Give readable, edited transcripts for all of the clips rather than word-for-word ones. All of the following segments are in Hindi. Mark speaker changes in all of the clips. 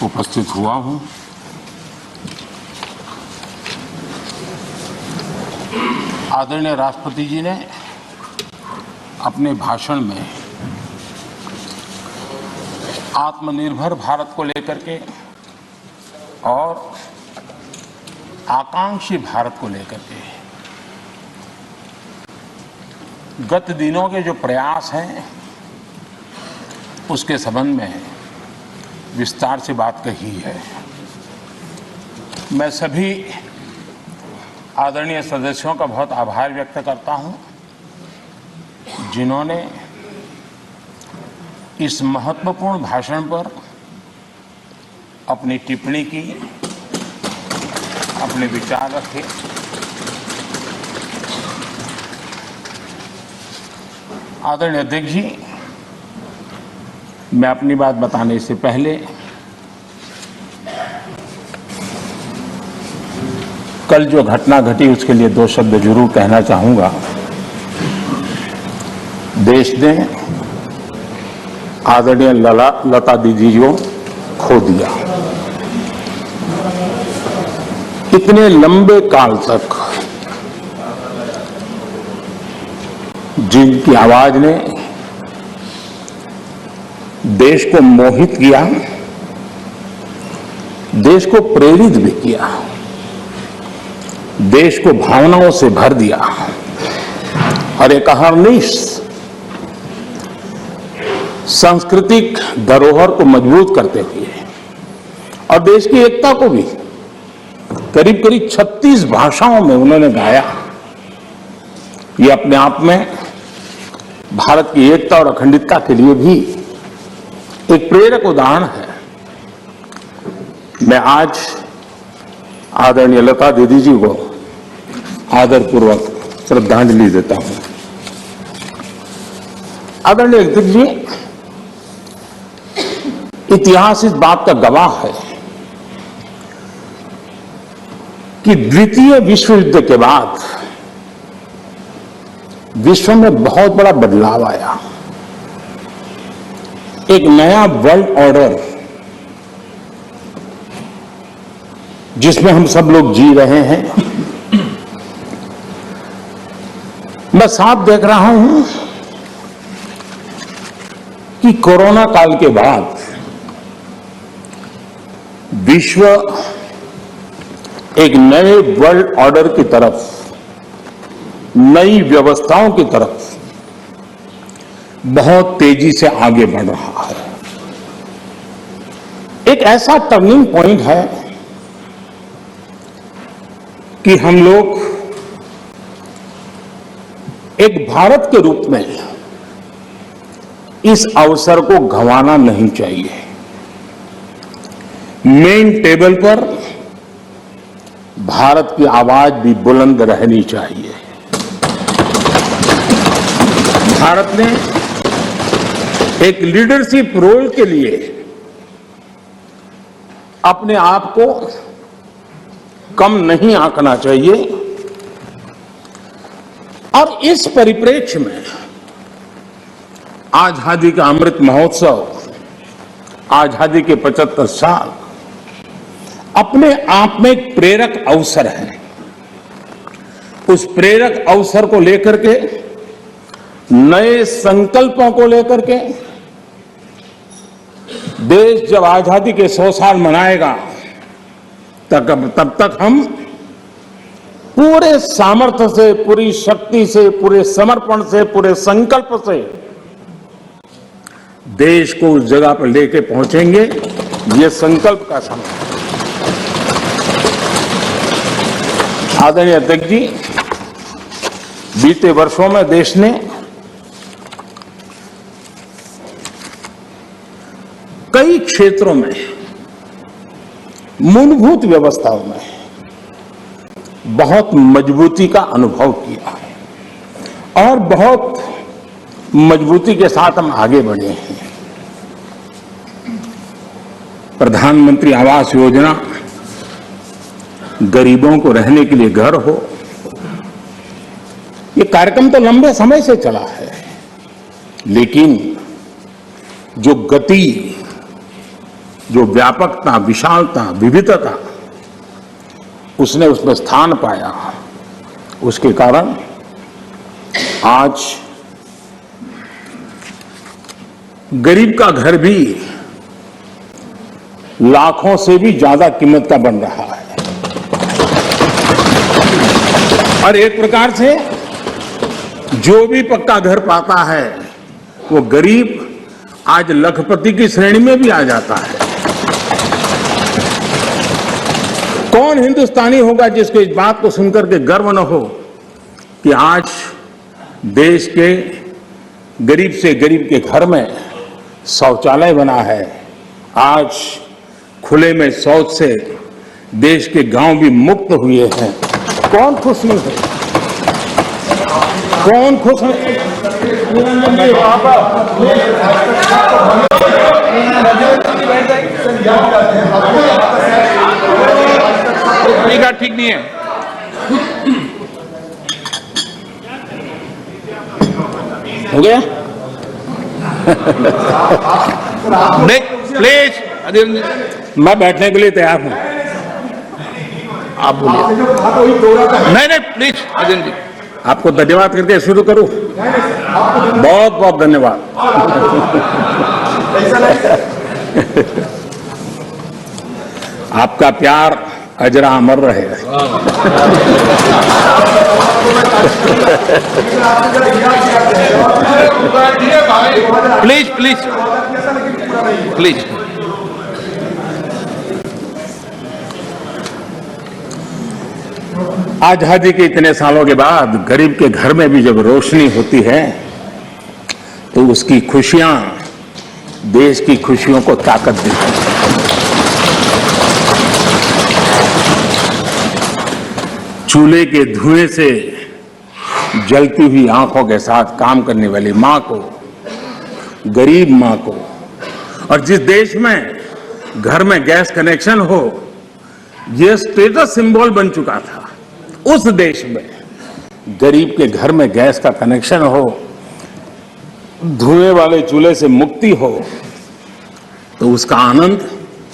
Speaker 1: उपस्थित हुआ हूं। आदरणीय राष्ट्रपति जी ने अपने भाषण में आत्मनिर्भर भारत को लेकर के और आकांक्षी भारत को लेकर के गत दिनों के जो प्रयास हैं उसके संबंध में विस्तार से बात कही है। मैं सभी आदरणीय सदस्यों का बहुत आभार व्यक्त करता हूं जिन्होंने इस महत्वपूर्ण भाषण पर अपनी टिप्पणी की, अपने विचार रखे। आदरणीय अध्यक्ष जी, मैं अपनी बात बताने से पहले कल जो घटना घटी उसके लिए दो शब्द जरूर कहना चाहूंगा। देश ने आदरणीय लता दीदी को खो दिया। इतने लंबे काल तक जिनकी आवाज ने देश को मोहित किया, देश को प्रेरित भी किया, देश को भावनाओं से भर दिया और एक अहर्निश सांस्कृतिक धरोहर को मजबूत करते हुए और देश की एकता को भी करीब करीब 36 भाषाओं में उन्होंने गाया। ये अपने आप में भारत की एकता और अखंडता के लिए भी एक प्रेरक उदाहरण है। मैं आज आदरणीय लता दीदी जी को आदरपूर्वक श्रद्धांजलि देता हूं। आदरणीय अध्यक्ष जी, इतिहास इस बात का गवाह है कि द्वितीय विश्व युद्ध के बाद विश्व में बहुत बड़ा बदलाव आया। एक नया वर्ल्ड ऑर्डर जिसमें हम सब लोग जी रहे हैं। मैं साफ देख रहा हूं कि कोरोना काल के बाद विश्व एक नए वर्ल्ड ऑर्डर की तरफ, नई व्यवस्थाओं की तरफ बहुत तेजी से आगे बढ़ रहा है। एक ऐसा टर्निंग पॉइंट है कि हम लोग एक भारत के रूप में इस अवसर को गंवाना नहीं चाहिए। मेन टेबल पर भारत की आवाज भी बुलंद रहनी चाहिए। भारत ने एक लीडरशिप रोल के लिए अपने आप को कम नहीं आंकना चाहिए और इस परिप्रेक्ष्य में आजादी का अमृत महोत्सव, आजादी के 75 साल अपने आप में एक प्रेरक अवसर है। उस प्रेरक अवसर को लेकर के, नए संकल्पों को लेकर के देश जब आजादी के 100 साल मनाएगा तब तक हम पूरे सामर्थ्य से, पूरी शक्ति से, पूरे समर्पण से, पूरे संकल्प से देश को उस जगह पर लेके पहुंचेंगे। ये संकल्प का समय है। आदरणीय अध्यक्ष जी, बीते वर्षों में देश ने कई क्षेत्रों में, मूलभूत व्यवस्थाओं में बहुत मजबूती का अनुभव किया है और बहुत मजबूती के साथ हम आगे बढ़े हैं। प्रधानमंत्री आवास योजना, गरीबों को रहने के लिए घर हो, ये कार्यक्रम तो लंबे समय से चला है, लेकिन जो गति, जो व्यापकता, विशालता, विविधता उसने उसमें स्थान पाया, उसके कारण आज गरीब का घर भी लाखों से भी ज्यादा कीमत का बन रहा है। और एक प्रकार से जो भी पक्का घर पाता है वो गरीब आज लखपति की श्रेणी में भी आ जाता है। कौन हिंदुस्तानी होगा जिसको इस बात को सुनकर के गर्व न हो कि आज देश के गरीब से गरीब के घर में शौचालय बना है। आज खुले में शौच से देश के गांव भी मुक्त हुए हैं। कौन खुश नहीं है? कौन खुश है?
Speaker 2: ठीक नहीं है।
Speaker 1: हो गया?
Speaker 2: प्लीज
Speaker 1: मैं बैठने के लिए तैयार हूं।
Speaker 2: आप बोलिए। नहीं प्लीज अजय जी,
Speaker 1: आपको धन्यवाद करके शुरू करूं। बहुत बहुत धन्यवाद। आपका प्यार अजरा अमर रहे।
Speaker 2: Please please please.
Speaker 1: आजादी के इतने सालों के बाद गरीब के घर में भी जब रोशनी होती है तो उसकी खुशियां देश की खुशियों को ताकत देती है। चूल्हे के धुएं से जलती हुई आंखों के साथ काम करने वाली मां को, गरीब मां को, और जिस देश में घर में गैस कनेक्शन हो यह स्टेटस सिंबल बन चुका था, उस देश में गरीब के घर में गैस का कनेक्शन हो, धुएं वाले चूल्हे से मुक्ति हो, तो उसका आनंद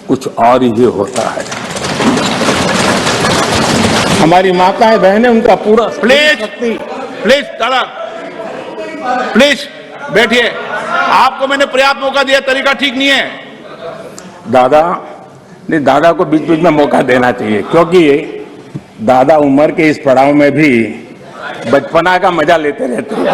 Speaker 1: कुछ और ही होता है। हमारी माताएं बहनें उनका पूरा
Speaker 2: प्लीज प्लीज दादा प्लीज बैठिए। आपको मैंने पर्याप्त मौका दिया, तरीका ठीक नहीं है।
Speaker 1: दादा नहीं, दादा को बीच बीच में मौका देना चाहिए, क्योंकि दादा उम्र के इस पड़ाव में भी बचपना का मजा लेते रहते हैं।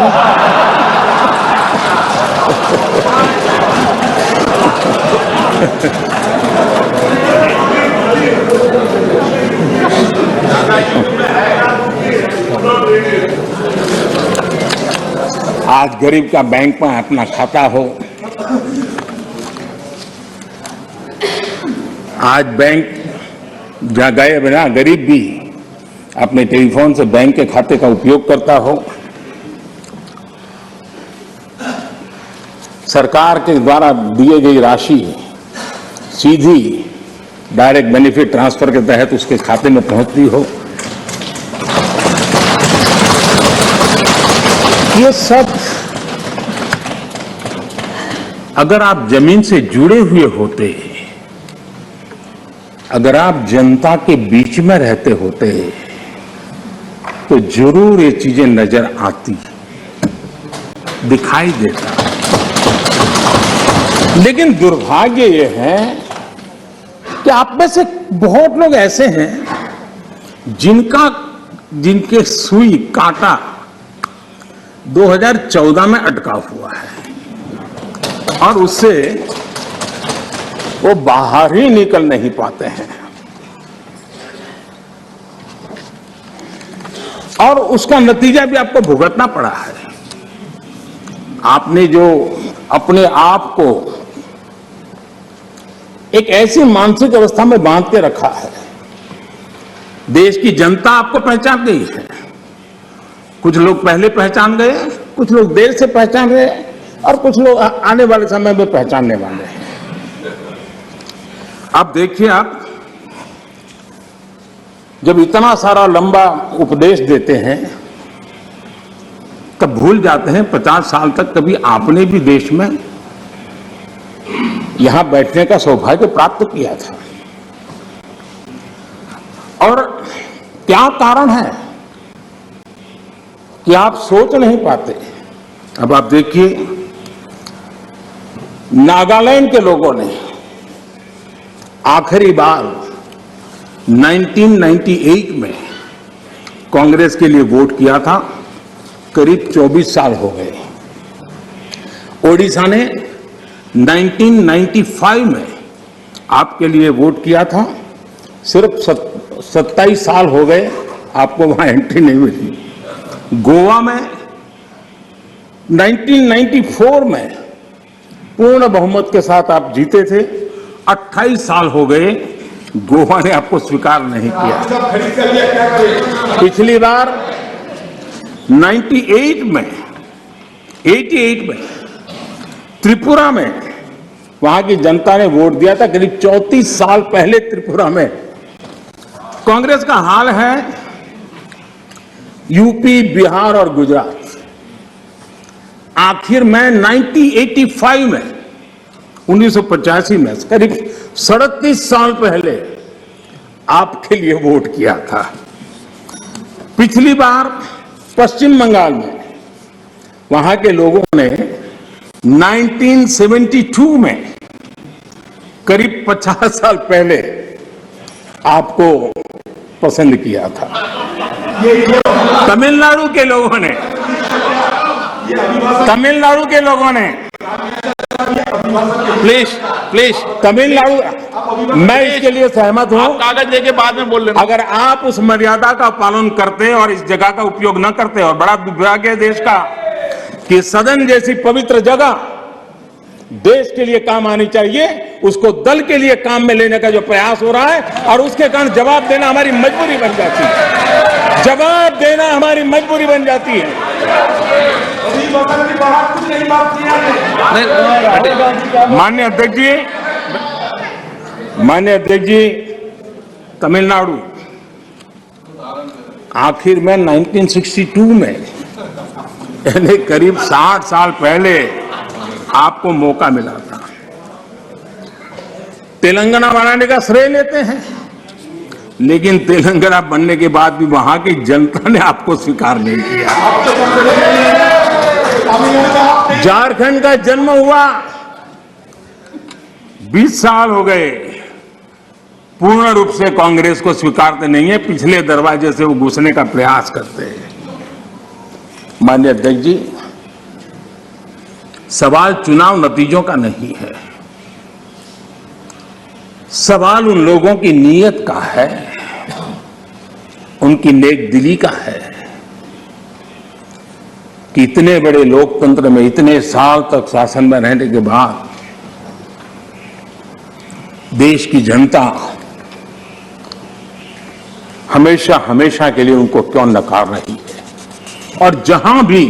Speaker 1: आज गरीब का बैंक में अपना खाता हो, आज बैंक जहां गए बिना गरीब भी अपने टेलीफोन से बैंक के खाते का उपयोग करता हो, सरकार के द्वारा दिए गई राशि सीधी डायरेक्ट बेनिफिट ट्रांसफर के तहत उसके खाते में पहुंचती हो, ये सब अगर आप जमीन से जुड़े हुए होते, अगर आप जनता के बीच में रहते होते तो जरूर ये चीजें नजर आती, दिखाई देता। लेकिन दुर्भाग्य ये है कि आप में से बहुत लोग ऐसे हैं जिनके सुई कांटा 2014 में अटका हुआ है और उससे वो बाहर ही निकल नहीं पाते हैं, और उसका नतीजा भी आपको भुगतना पड़ा है। आपने जो अपने आप को एक ऐसी मानसिक अवस्था में बांध के रखा है, देश की जनता आपको पहचान गई है। कुछ लोग पहले पहचान गए, कुछ लोग देर से पहचान रहे, और कुछ लोग आने वाले समय में पहचानने वाले हैं। अब देखिए, आप जब इतना सारा लंबा उपदेश देते हैं तब भूल जाते हैं 50 साल तक कभी आपने भी देश में यहां बैठने का सौभाग्य प्राप्त किया था। और क्या कारण है कि आप सोच नहीं पाते। अब आप देखिए, नागालैंड के लोगों ने आखिरी बार 1998 में कांग्रेस के लिए वोट किया था, करीब 24 साल हो गए। ओडिशा ने 1995 में आपके लिए वोट किया था, सिर्फ 27 साल हो गए, आपको वहां एंट्री नहीं मिली। गोवा में 1994 में पूर्ण बहुमत के साथ आप जीते थे, 28 साल हो गए, गोवा ने आपको स्वीकार नहीं किया। पिछली बार 88 में त्रिपुरा में वहां की जनता ने वोट दिया था, करीब 34 साल पहले त्रिपुरा में। कांग्रेस का हाल है यूपी, बिहार और गुजरात। आखिर में 1985 में 1985 में करीब 37 साल पहले आपके लिए वोट किया था। पिछली बार पश्चिम बंगाल में वहां के लोगों ने 1972 में करीब 50 साल पहले आपको पसंद किया था। तमिलनाडु के लोगों ने
Speaker 2: प्लीज
Speaker 1: तमिलनाडु, मैं इसके लिए सहमत हूं।
Speaker 2: कागज लेके बाद में बोल लेना।
Speaker 1: अगर आप उस मर्यादा का पालन करते और इस जगह का उपयोग न करते, और बड़ा दुर्भाग्य है देश का कि सदन जैसी पवित्र जगह देश के लिए काम आनी चाहिए, उसको दल के लिए काम में लेने का जो प्रयास हो रहा है, और उसके कारण जवाब देना हमारी मजबूरी बन जाती है। जवाब देना हमारी मजबूरी बन जाती है। माननीय अध्यक्ष जी, तमिलनाडु आखिर में 1962 में, यानी करीब 60 साल पहले आपको मौका मिला था। तेलंगाना बनाने का श्रेय लेते हैं, लेकिन तेलंगाना बनने के बाद भी वहां की जनता ने आपको स्वीकार नहीं किया। झारखंड का जन्म हुआ, 20 साल हो गए, पूर्ण रूप से कांग्रेस को स्वीकारते नहीं है, पिछले दरवाजे से वो घुसने का प्रयास करते हैं। माननीय अध्यक्ष जी, सवाल चुनाव नतीजों का नहीं है, सवाल उन लोगों की नीयत का है, उनकी नेक दिली का है कि इतने बड़े लोकतंत्र में इतने साल तक शासन में रहने के बाद देश की जनता हमेशा हमेशा के लिए उनको क्यों नकार रही है। और जहां भी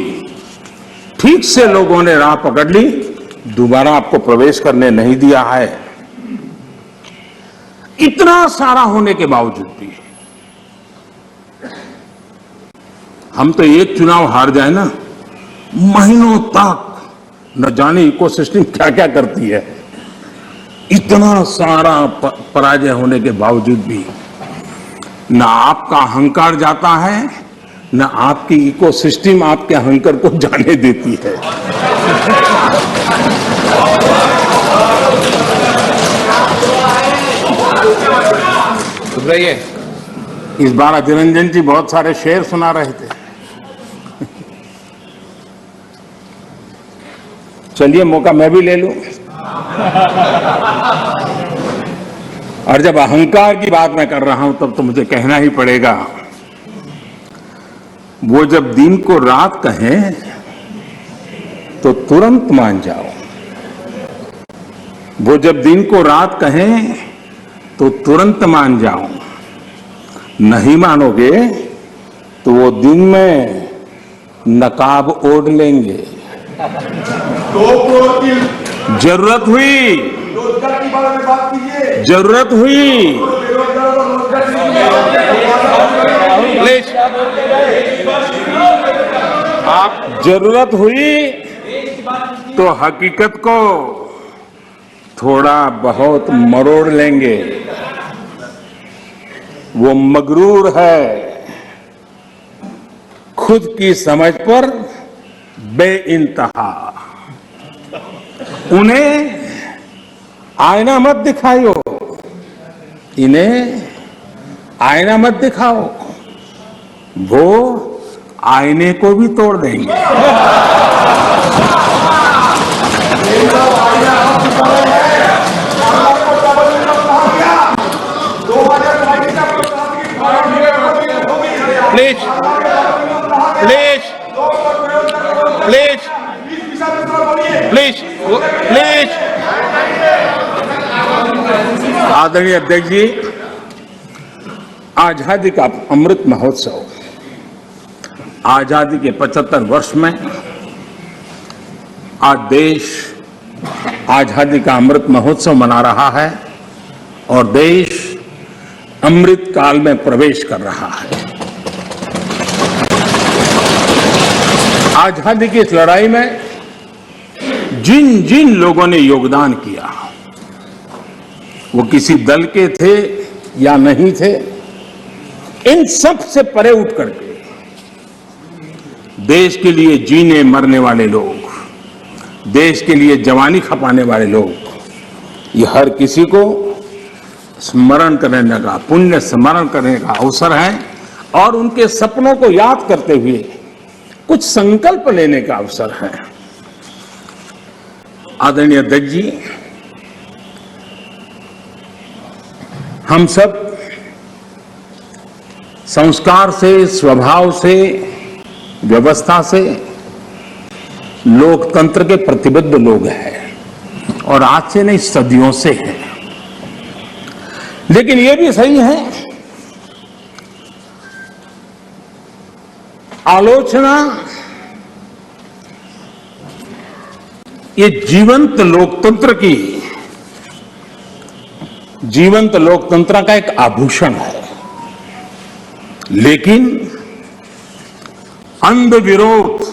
Speaker 1: ठीक से लोगों ने राह पकड़ ली, दोबारा आपको प्रवेश करने नहीं दिया है। इतना सारा होने के बावजूद भी हम तो एक चुनाव हार जाए ना, महीनों तक न जाने इकोसिस्टम क्या क्या करती है। इतना सारा पराजय होने के बावजूद भी न आपका अहंकार जाता है, न आपकी इकोसिस्टम आपके अहंकार को जाने देती है।
Speaker 2: सुधराइए।
Speaker 1: इस बार अजय रंजन जी बहुत सारे शेर सुना रहे थे। चलिए मौका मैं भी ले लूं। और जब अहंकार की बात मैं कर रहा हूं तब तो मुझे कहना ही पड़ेगा, वो जब दिन को रात कहें तो तुरंत मान जाओ, वो जब दिन को रात कहें तो तुरंत मान जाओ, नहीं मानोगे तो वो दिन में नकाब ओढ़ लेंगे। जरूरत हुई
Speaker 2: प्लीज, आप
Speaker 1: जरूरत हुई तो हकीकत को थोड़ा बहुत मरोड़ लेंगे। वो मगरूर है, खुद की समझ पर बेइंतहा। उन्हें आईना मत दिखाओ, इन्हें आईना मत दिखाओ, वो आईने को भी तोड़ देंगे।
Speaker 2: Please please please please please.
Speaker 1: आदरणीय अध्यक्ष जी, आजादी का अमृत महोत्सव, आजादी के 75 वर्ष में आज देश आजादी का अमृत महोत्सव मना रहा है और देश अमृत काल में प्रवेश कर रहा है। आजादी की इस लड़ाई में जिन जिन लोगों ने योगदान किया, वो किसी दल के थे या नहीं थे, इन सब से परे उठ करके देश के लिए जीने मरने वाले लोग, देश के लिए जवानी खपाने वाले लोग, ये हर किसी को स्मरण करने का, पुण्य स्मरण करने का अवसर है और उनके सपनों को याद करते हुए कुछ संकल्प लेने का अवसर है। आदरणीय अध्यक्ष जी, हम सब संस्कार से, स्वभाव से, व्यवस्था से लोकतंत्र के प्रतिबद्ध लोग हैं और आज से नहीं, सदियों से हैं। लेकिन यह भी सही है, आलोचना ये जीवंत लोकतंत्र का एक आभूषण है, लेकिन अंध विरोध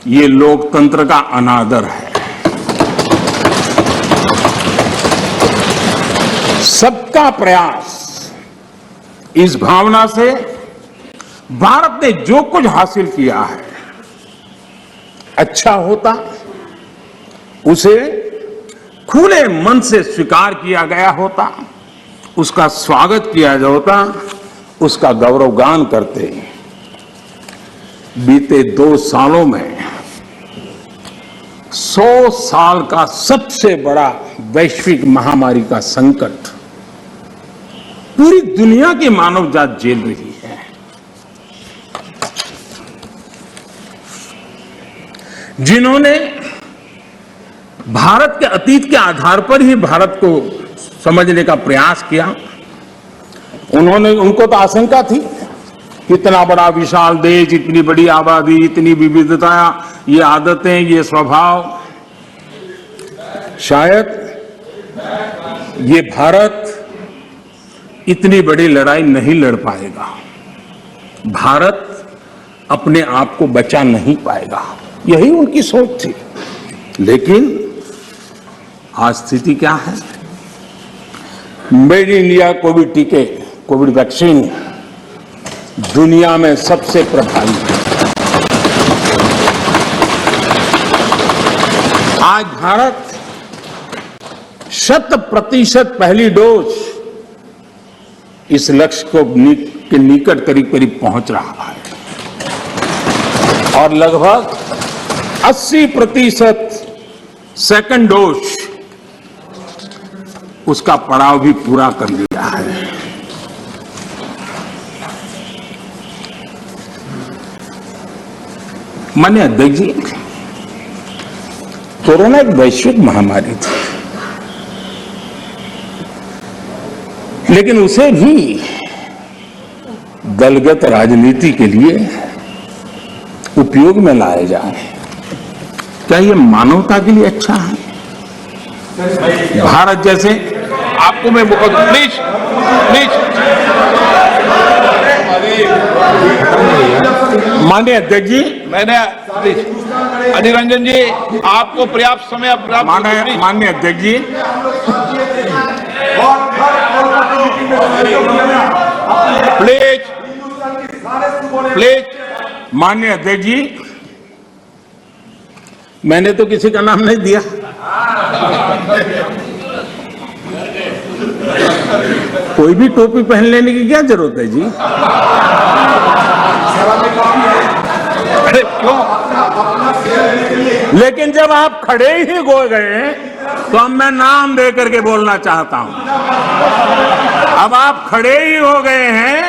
Speaker 1: ये लोकतंत्र का अनादर है। सबका प्रयास, इस भावना से भारत ने जो कुछ हासिल किया है, अच्छा होता उसे खुले मन से स्वीकार किया गया होता, उसका स्वागत किया होता, उसका गौरवगान करते। बीते 2 सालों में 100 साल का सबसे बड़ा वैश्विक महामारी का संकट पूरी दुनिया की मानव जात झेल रही है। जिन्होंने भारत के अतीत के आधार पर ही भारत को समझने का प्रयास किया, उनको तो आशंका थी, इतना बड़ा विशाल देश, इतनी बड़ी आबादी, इतनी विविधता, ये आदतें, ये स्वभाव, शायद ये भारत इतनी बड़ी लड़ाई नहीं लड़ पाएगा, भारत अपने आप को बचा नहीं पाएगा, यही उनकी सोच थी। लेकिन आज स्थिति क्या है? मेड इन इंडिया कोविड टीके, कोविड वैक्सीन दुनिया में सबसे प्रभावी है। आज भारत 100% पहली डोज इस लक्ष्य के निकट करीब पहुंच रहा है और लगभग 80% सेकंड डोज उसका पड़ाव भी पूरा कर लिया है। माननीय अध्यक्ष जी, कोरोना एक वैश्विक महामारी थी, लेकिन उसे भी दलगत राजनीति के लिए उपयोग में लाया जाए, क्या ये मानवता के लिए अच्छा है? भारत जैसे,
Speaker 2: आपको मैं प्लीज प्लीज
Speaker 1: माननीय अध्यक्ष जी,
Speaker 2: मैंने प्लीज अधीर रंजन जी, आपको पर्याप्त समय
Speaker 1: माननीय अध्यक्ष जी,
Speaker 2: प्लीज प्लीज।
Speaker 1: माननीय अध्यक्ष जी, मैंने तो किसी का नाम नहीं दिया। कोई भी टोपी पहन लेने की क्या जरूरत है जी?
Speaker 2: अरे क्यों?
Speaker 1: लेकिन जब आप खड़े ही हो गए तो अब मैं नाम दे करके बोलना चाहता हूं। अब आप खड़े ही हो गए हैं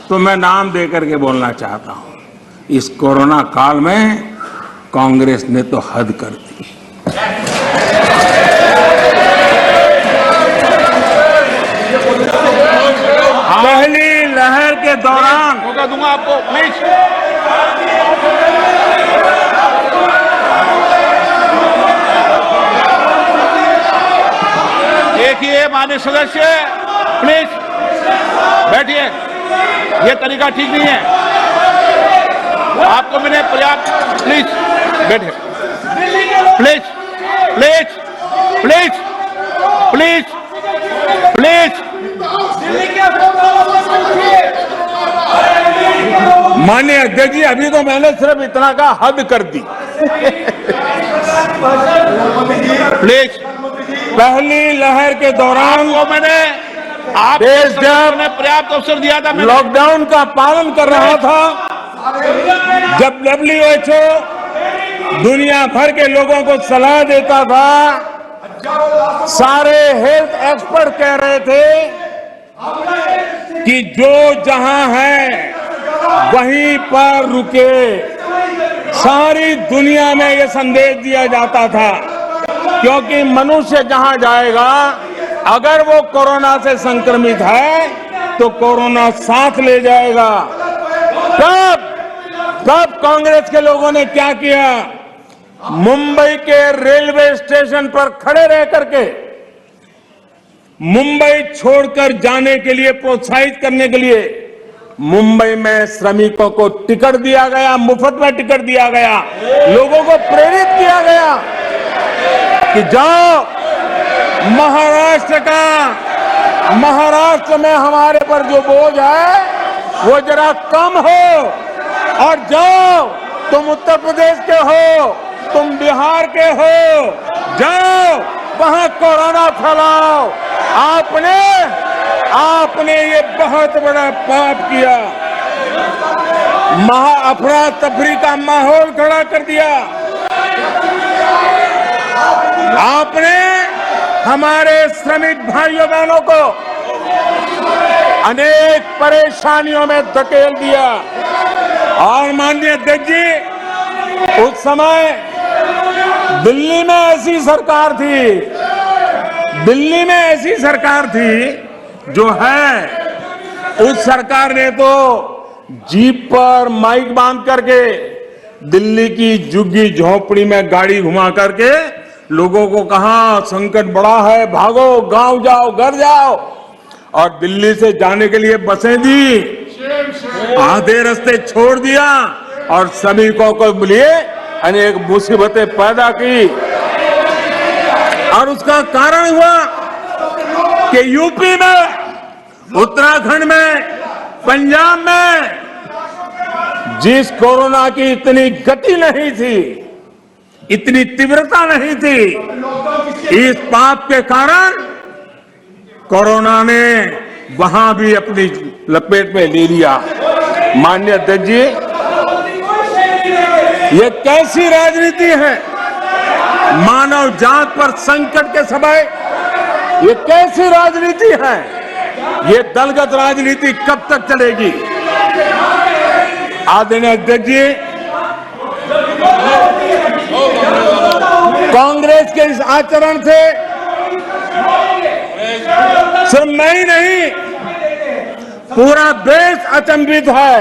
Speaker 1: तो मैं नाम दे करके बोलना चाहता हूं। इस कोरोना काल में कांग्रेस ने तो हद कर दी। पहली लहर के दौरान
Speaker 2: मौका दूंगा आपको, प्लीज। देखिए माननीय सदस्य, प्लीज बैठिए, ये तरीका ठीक नहीं है। आपको मैंने पर्याप्त, प्लीज बैठिए, please please please please please.
Speaker 1: माननीय अध्यक्ष जी, अभी तो मैंने सिर्फ इतना का हद कर दी।
Speaker 2: प्लीज।
Speaker 1: पहली लहर के दौरान
Speaker 2: आपको मैंने
Speaker 1: देश जब
Speaker 2: पर्याप्त अवसर दिया था, मैंने
Speaker 1: लॉकडाउन का पालन कर रहा था, जब WHO दुनिया भर के लोगों को सलाह देता था, सारे हेल्थ एक्सपर्ट कह रहे थे कि जो जहां है वहीं पर रुके। सारी दुनिया में यह संदेश दिया जाता था, क्योंकि मनुष्य जहां जाएगा, अगर वो कोरोना से संक्रमित है तो कोरोना साथ ले जाएगा। तब कांग्रेस के लोगों ने क्या किया? मुंबई के रेलवे स्टेशन पर खड़े रह करके मुंबई छोड़कर जाने के लिए प्रोत्साहित करने के लिए मुंबई में श्रमिकों को टिकट दिया गया, मुफ्त में टिकट दिया गया, लोगों को प्रेरित किया गया कि जाओ महाराष्ट्र में हमारे पर जो बोझ है वो जरा कम हो, और जाओ तुम उत्तर प्रदेश के हो, तुम बिहार के हो, जाओ वहां कोरोना फैलाओ। आपने ये बहुत बड़ा पाप किया, अफरा तफरी का माहौल खड़ा कर दिया। आपने हमारे श्रमिक भाइयों बहनों को अनेक परेशानियों में धकेल दिया। और माननीय अध्यक्ष जी, उस समय दिल्ली में ऐसी सरकार थी जो है, उस सरकार ने तो जीप पर माइक बांध करके दिल्ली की झुग्गी झोपड़ी में गाड़ी घुमा करके लोगों को कहा संकट बड़ा है, भागो, गांव जाओ, घर जाओ। और दिल्ली से जाने के लिए बसें दी, आधे रास्ते छोड़ दिया और श्रमिकों को लिए अनेक मुसीबतें पैदा की। और उसका कारण हुआ कि यूपी में, उत्तराखंड में, पंजाब में जिस कोरोना की इतनी गति नहीं थी, इतनी तीव्रता नहीं थी, इस पाप के कारण कोरोना ने वहां भी अपनी लपेट में ले लिया। माननीय अध्यक्ष जी, ये कैसी राजनीति है? मानव जात पर संकट के समय ये कैसी राजनीति है? ये दलगत राजनीति कब तक चलेगी? आदरणीय अध्यक्ष जी, कांग्रेस के इस आचरण से सिर्फ मैं ही नहीं, पूरा देश अचंभित है।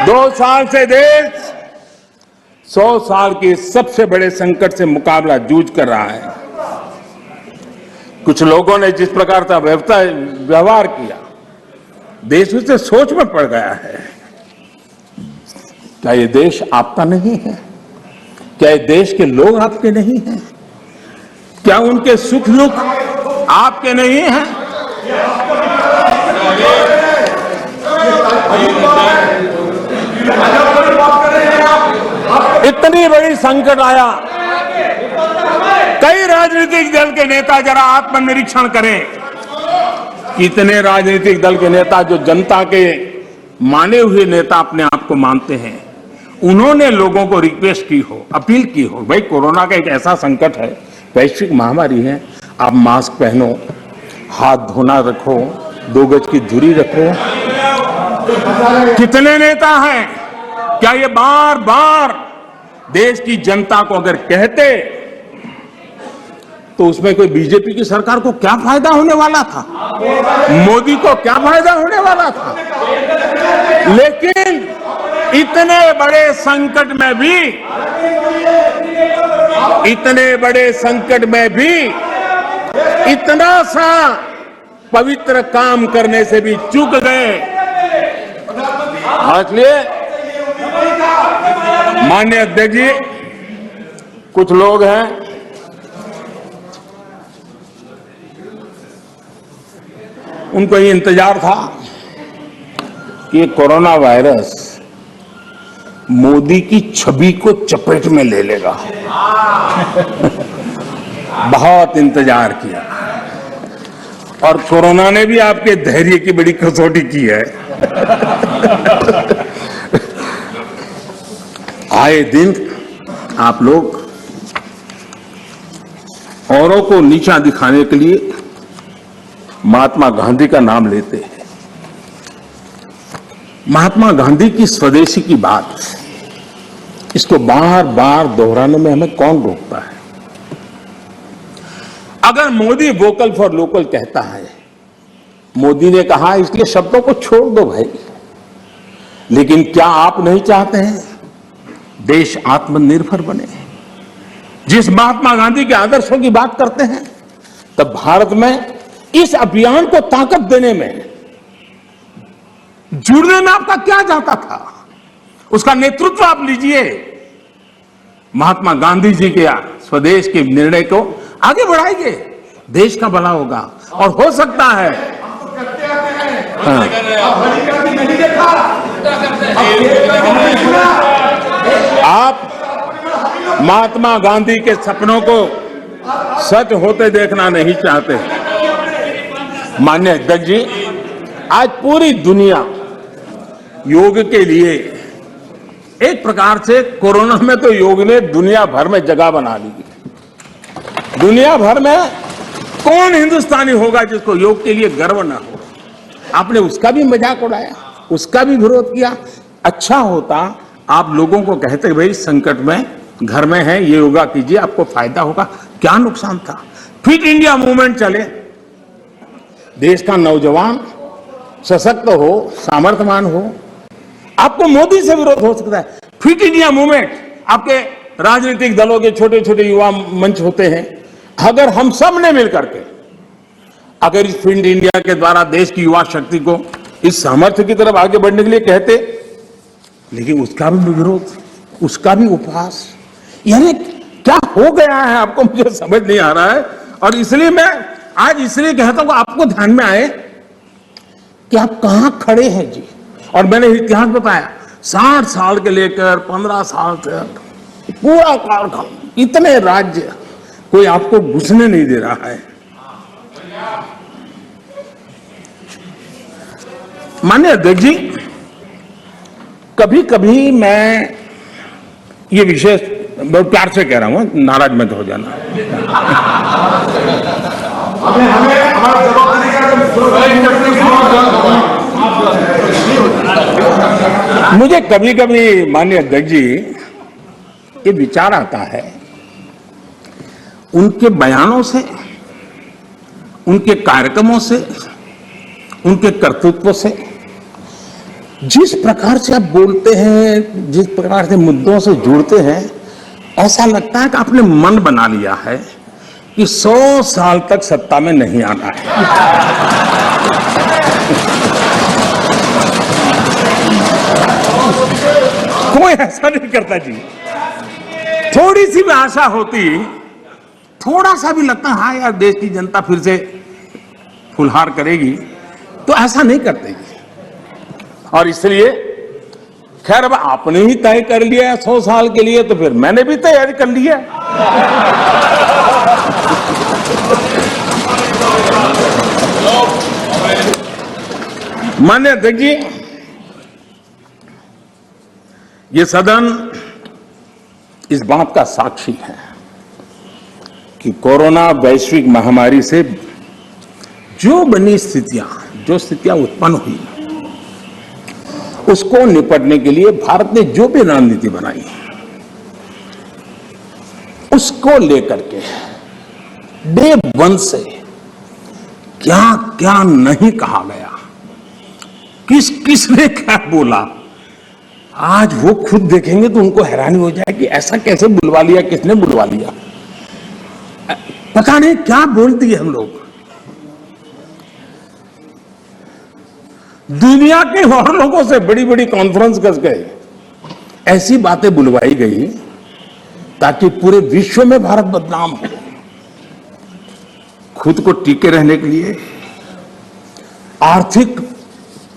Speaker 1: 2 साल से देश 100 साल के सबसे बड़े संकट से मुकाबला जूझ कर रहा है। कुछ लोगों ने जिस प्रकार का व्यवहार किया, देश उससे सोच में पड़ गया है। क्या ये देश आपका नहीं है? क्या ये देश के लोग आपके नहीं हैं? क्या उनके सुख दुख आपके नहीं हैं? इतनी बड़ी संकट आया, कई राजनीतिक दल के नेता जरा आत्मनिरीक्षण करें। कितने राजनीतिक दल के नेता जो जनता के माने हुए नेता अपने आप को मानते हैं, उन्होंने लोगों को रिक्वेस्ट की हो, अपील की हो, भाई कोरोना का एक ऐसा संकट है, वैश्विक महामारी है, आप मास्क पहनो, हाथ धोना रखो, 2 गज की दूरी रखो। कितने नेता हैं? क्या ये बार बार देश की जनता को अगर कहते तो उसमें कोई बीजेपी की सरकार को क्या फायदा होने वाला था? मोदी को क्या फायदा होने वाला था? लेकिन इतने बड़े संकट में भी इतना सा पवित्र काम करने से भी चूक गए। इसलिए माननीय अध्यक्ष जी, कुछ लोग हैं उनको ये इंतजार था कि कोरोना वायरस मोदी की छवि को चपेट में ले लेगा। बहुत इंतजार किया और कोरोना ने भी आपके धैर्य की बड़ी कसौटी की है। आए दिन आप लोग औरों को नीचा दिखाने के लिए महात्मा गांधी का नाम लेते हैं। महात्मा गांधी की स्वदेशी की बात, इसको बार बार दोहराने में हमें कौन रोकता है? अगर मोदी वोकल फॉर लोकल कहता है, मोदी ने कहा इसलिए शब्दों को छोड़ दो भाई, लेकिन क्या आप नहीं चाहते हैं देश आत्मनिर्भर बने? जिस महात्मा गांधी के आदर्शों की बात करते हैं, तब भारत में इस अभियान को ताकत देने में, जुड़ने में आपका क्या जाता था? उसका नेतृत्व आप लीजिए। महात्मा गांधी जी के स्वदेश के निर्णय को आगे बढ़ाइए, देश का भला होगा। और हो सकता है आप महात्मा गांधी के सपनों को सच होते देखना नहीं चाहते। माननीय अध्यक्ष जी, आज पूरी दुनिया योग के लिए, एक प्रकार से कोरोना में तो योग ने दुनिया भर में जगह बना ली। दुनिया भर में कौन हिंदुस्तानी होगा जिसको योग के लिए गर्व ना हो? आपने उसका भी मजाक उड़ाया, उसका भी विरोध किया। अच्छा होता आप लोगों को कहते भाई संकट में घर में है, ये योगा कीजिए, आपको फायदा होगा। क्या नुकसान था? फिट इंडिया मूवमेंट चले, देश का नौजवान सशक्त हो, सामर्थ्यवान हो। आपको मोदी से विरोध हो सकता है। फिट इंडिया मूवमेंट, आपके राजनीतिक दलों के छोटे छोटे युवा मंच होते हैं। अगर हम सब ने मिलकर के अगर इस फिट इंडिया के द्वारा देश की युवा शक्ति को इस सामर्थ्य की तरफ आगे बढ़ने के लिए कहते, लेकिन उसका भी विरोध, उसका भी उपहास, यानी क्या हो गया है आपको मुझे समझ नहीं आ रहा है। और इसलिए मैं आज इसलिए कहता हूं आपको ध्यान में आए कि आप कहां खड़े हैं जी। और मैंने इतिहास बताया, 60 साल के लेकर 15 साल तक पूरा कालखंड, इतने राज्य, कोई आपको घुसने नहीं दे रहा है। माननीय अध्यक्ष जी, कभी कभी मैं ये विशेष बहुत प्यार से कह रहा हूं, नाराज मत हो जाना। मुझे कभी कभी माननीय अध्यक्ष जी ये विचार आता है, उनके बयानों से, उनके कार्यक्रमों से, उनके कर्तृत्व से, जिस प्रकार से आप बोलते हैं, जिस प्रकार से मुद्दों से जुड़ते हैं, ऐसा लगता है कि आपने मन बना लिया है कि 100 साल तक सत्ता में नहीं आना है। कोई ऐसा नहीं करता जी। थोड़ी सी भी आशा होती, थोड़ा सा भी लगता हाँ यार देश की जनता फिर से फुलहार करेगी, तो ऐसा नहीं करते। और इसलिए खैर अब आपने ही तय कर लिया 100 साल के लिए, तो फिर मैंने भी तैयारी कर ली है। मान्य अध्यक्ष जी, ये सदन इस बात का साक्षी है कि कोरोना वैश्विक महामारी से जो बनी स्थितियां उत्पन्न हुई, उसको निपटने के लिए भारत ने जो भी रणनीति बनाई, उसको लेकर के डे 1 से क्या क्या नहीं कहा गया, किसने क्या बोला, आज वो खुद देखेंगे तो उनको हैरानी हो जाए कि ऐसा कैसे बुलवा लिया, किसने बुलवा लिया, पता नहीं क्या बोल दिए हम लोग। दुनिया के और लोगों से बड़ी बड़ी कॉन्फ्रेंस कर गए, ऐसी बातें बुलवाई गई ताकि पूरे विश्व में भारत बदनाम हो। खुद को टिके रहने के लिए आर्थिक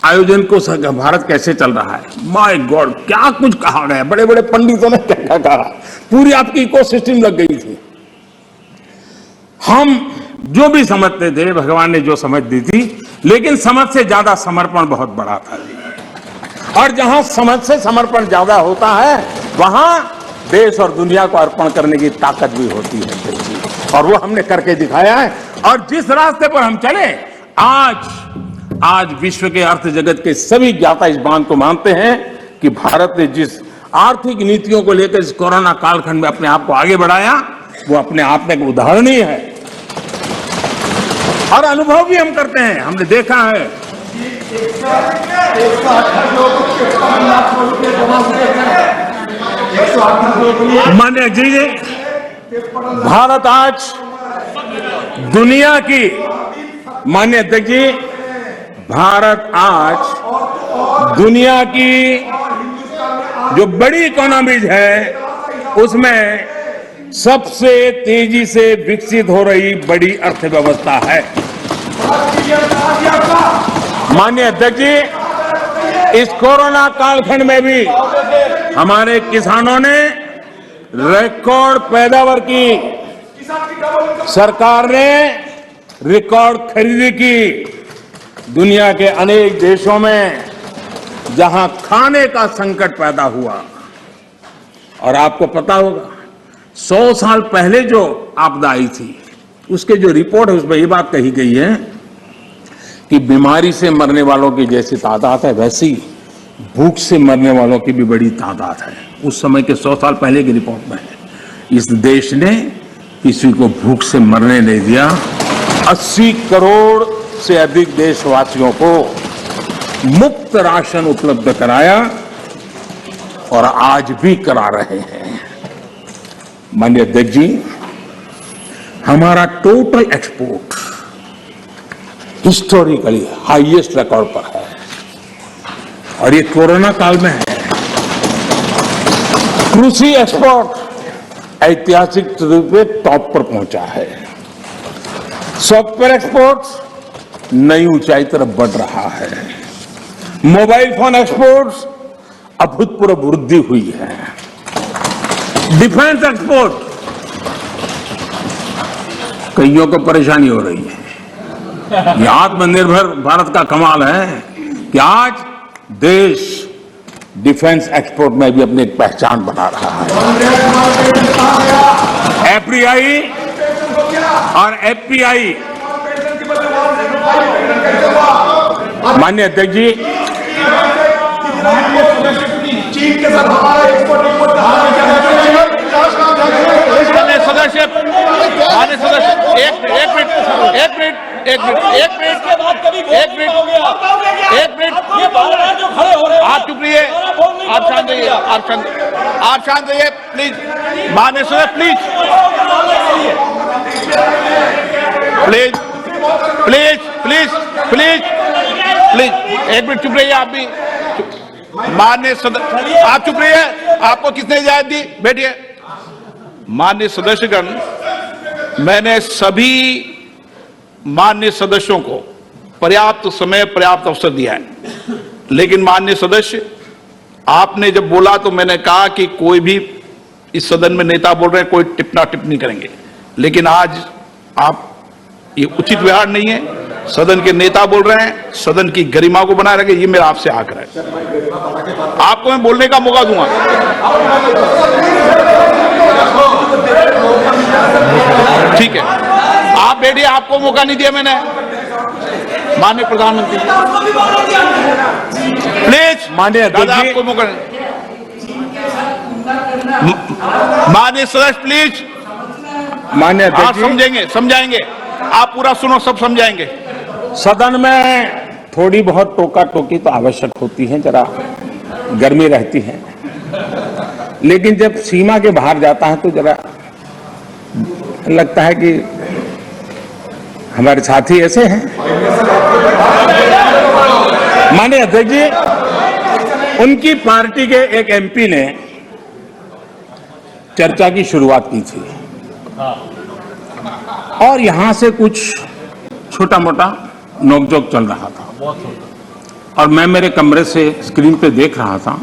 Speaker 1: आयोजन को भारत कैसे चल रहा है, माय गॉड क्या कुछ कहा गया, बड़े बड़े पंडितों ने क्या क्या कहा, पूरी आपकी इकोसिस्टम लग गई थी। हम जो भी समझते थे, भगवान ने जो समझ दी थी, लेकिन समझ से ज्यादा समर्पण बहुत बड़ा था जी। और जहां समझ से समर्पण ज्यादा होता है, वहां देश और दुनिया को अर्पण करने की ताकत भी होती है जी। और वो हमने करके दिखाया है। और जिस रास्ते पर हम चले, आज विश्व के अर्थ जगत के सभी ज्ञाता इस बात को मानते हैं कि भारत ने जिस आर्थिक नीतियों को लेकर इस कोरोना कालखंड में अपने आप को आगे बढ़ाया, वो अपने आप में एक उदाहरणीय है। और अनुभव भी हम करते हैं, हमने देखा है। मान्य जी, भारत आज दुनिया की, मान्य अध्यक्ष जी, भारत आज दुनिया की जो बड़ी इकोनॉमीज है, उसमें सबसे तेजी से विकसित हो रही बड़ी अर्थव्यवस्था है। माननीय अध्यक्ष जी, इस कोरोना कालखंड में भी हमारे किसानों ने रिकॉर्ड पैदावार की, सरकार ने रिकॉर्ड खरीदी की। दुनिया के अनेक देशों में जहां खाने का संकट पैदा हुआ, और आपको पता होगा 100 साल पहले जो आपदा आई थी, उसके जो रिपोर्ट है उसमें ये बात कही गई है कि बीमारी से मरने वालों की जैसी तादाद है, वैसी भूख से मरने वालों की भी बड़ी तादाद है। उस समय के 100 साल पहले की रिपोर्ट में है। इस देश ने किसी को भूख से मरने नहीं दिया। 80 करोड़ से अधिक देशवासियों को मुफ्त राशन उपलब्ध कराया, और आज भी करा रहे हैं। माननीय अध्यक्ष जी, हमारा total export historically highest record पर है, और ये कोरोना काल में है। कृषि एक्सपोर्ट ऐतिहासिक रूप से टॉप पर पहुंचा है। सॉफ्टवेयर एक्सपोर्ट नई ऊंचाई तरफ बढ़ रहा है। मोबाइल फोन एक्सपोर्ट्स अभूतपूर्व वृद्धि हुई है। डिफेंस एक्सपोर्ट, कईयों को परेशानी हो रही है। ये आत्मनिर्भर भारत का कमाल है कि आज देश डिफेंस एक्सपोर्ट में भी अपनी एक पहचान बना रहा है। एफडीआई और एफपीआई, माननीय अध्यक्ष जी,
Speaker 3: चीन के साथ हमारा एक्सपोर्ट
Speaker 2: सदस्य, माननीय सदस्य, एक मिनट, आप चुप रहिए, आप शांत रहिए, आप शांत रहिए प्लीज। माननीय सदस्य प्लीज, एक मिनट चुप रहिए आप भी। माननीय सदस्य, आप चुप रहिए, आपको किसने इजाजत दी? बैठिए। माननीय सदस्यगण, मैंने सभी माननीय सदस्यों को पर्याप्त समय पर्याप्त अवसर दिया है, लेकिन माननीय सदस्य आपने जब बोला तो मैंने कहा कि कोई भी इस सदन में नेता बोल रहे हैं, कोई टिप्पणी टिप्पणी करेंगे, लेकिन आज आप ये उचित व्यवहार नहीं है। सदन के नेता बोल रहे हैं, सदन की गरिमा को बनाए रखें, ये मेरा आपसे आग्रह है। आपको मैं बोलने का मौका दूंगा। ठीक है, आप बैठिए, आपको मौका नहीं दिया मैंने। माननीय प्रधानमंत्री प्लीज,
Speaker 1: माननीय
Speaker 2: दादा आपको मौका नहीं। माननीय सदस्य प्लीज,
Speaker 1: माननीय
Speaker 2: आप
Speaker 1: अध्यक्ष जी,
Speaker 2: समझाएंगे, आप पूरा सुनो, सब समझाएंगे।
Speaker 1: सदन में थोड़ी बहुत टोका टोकी तो आवश्यक होती है, जरा गर्मी रहती है, लेकिन जब सीमा के बाहर जाता है तो जरा लगता है कि हमारे साथी ऐसे हैं। माननीय अध्यक्ष जी, उनकी पार्टी के एक एमपी ने चर्चा की शुरुआत की थी और यहां से कुछ छोटा मोटा नोकझोंक चल रहा था और मैं मेरे कमरे से स्क्रीन पे देख रहा था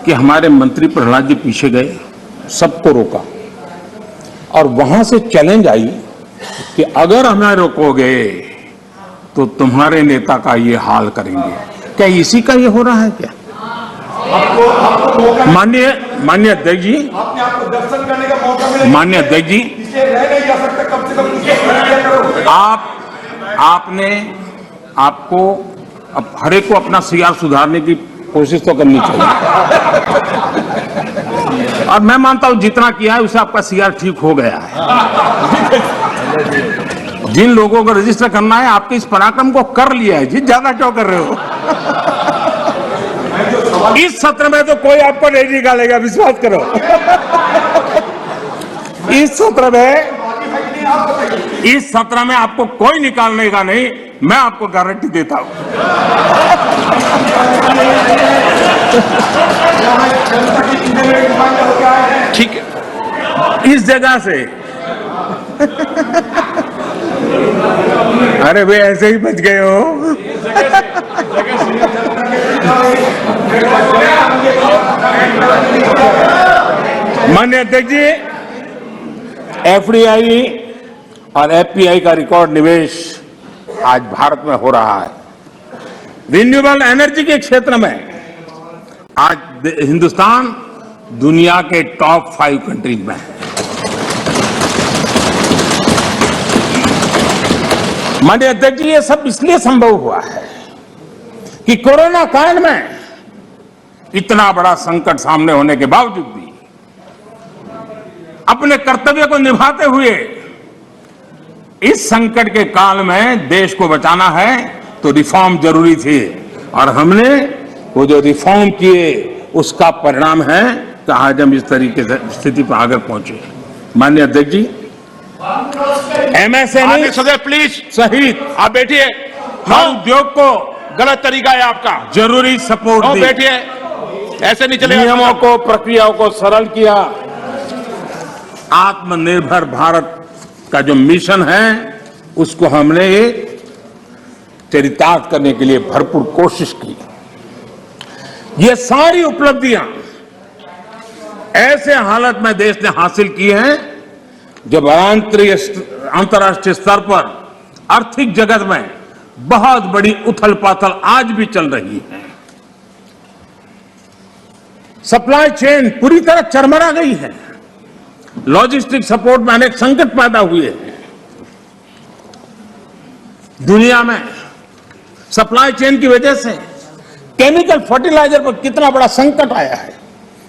Speaker 1: कि हमारे मंत्री प्रहलाद जी पीछे गए, सबको रोका और वहां से चैलेंज आई कि अगर हमें रोकोगे तो तुम्हारे नेता का ये हाल करेंगे। क्या इसी का ये हो रहा है क्या? माननीय अध्यक्ष जी,
Speaker 3: आपने आपको दर्शन करने का मौका मिला,
Speaker 1: माननीय अध्यक्ष जी,
Speaker 3: इसलिए रह नहीं जा सकता, कम से कम इसको प्रक्रिया करो।
Speaker 1: आपने आपको अब हर एक को अपना सीआर सुधारने की कोशिश तो करनी चाहिए और मैं मानता हूं जितना किया है उससे आपका सीआर ठीक हो गया है। जिन लोगों को रजिस्टर करना है आपके इस पराक्रम को कर लिया है जी, ज्यादा क्यों कर रहे हो? इस सत्र में तो कोई आपको नहीं निकालेगा, विश्वास करो। इस सत्र में आपको कोई निकालने का नहीं, मैं आपको गारंटी देता हूं।
Speaker 2: ठीक है,
Speaker 1: इस जगह से अरे वे ऐसे ही बच गए हो। माननीय अध्यक्ष जी, एफडीआई और एफपीआई का रिकॉर्ड निवेश आज भारत में हो रहा है। रिन्यूएबल एनर्जी के क्षेत्र में आज हिंदुस्तान दुनिया के टॉप 5 कंट्रीज में है। माननीय अध्यक्ष जी, ये सब इसलिए संभव हुआ है कि कोरोना काल में इतना बड़ा संकट सामने होने के बावजूद भी अपने कर्तव्य को निभाते हुए इस संकट के काल में देश को बचाना है तो रिफॉर्म जरूरी थी और हमने वो जो रिफॉर्म किए उसका परिणाम है कि आज हम इस तरीके से स्थिति पर आगे पहुंचे। माननीय अध्यक्ष जी, एमएसएमई
Speaker 2: सदस्य प्लीज
Speaker 1: सहित
Speaker 2: आप बैठिए।
Speaker 1: हर उद्योग को
Speaker 2: गलत तरीका है आपका।
Speaker 1: जरूरी सपोर्ट दी,
Speaker 2: बैठिए, ऐसे नहीं चलेगा।
Speaker 1: नियमों को, प्रक्रियाओं को सरल किया। आत्मनिर्भर भारत का जो मिशन है उसको हमने चरितार्थ करने के लिए भरपूर कोशिश की। ये सारी उपलब्धियां ऐसे हालत में देश ने हासिल की हैं जब अंतर्राष्ट्रीय स्तर पर आर्थिक जगत में बहुत बड़ी उथल पाथल आज भी चल रही है। सप्लाई चेन पूरी तरह चरमरा गई है। लॉजिस्टिक सपोर्ट में अनेक संकट पैदा हुए हैं। दुनिया में सप्लाई चेन की वजह से केमिकल फर्टिलाइजर पर कितना बड़ा संकट आया है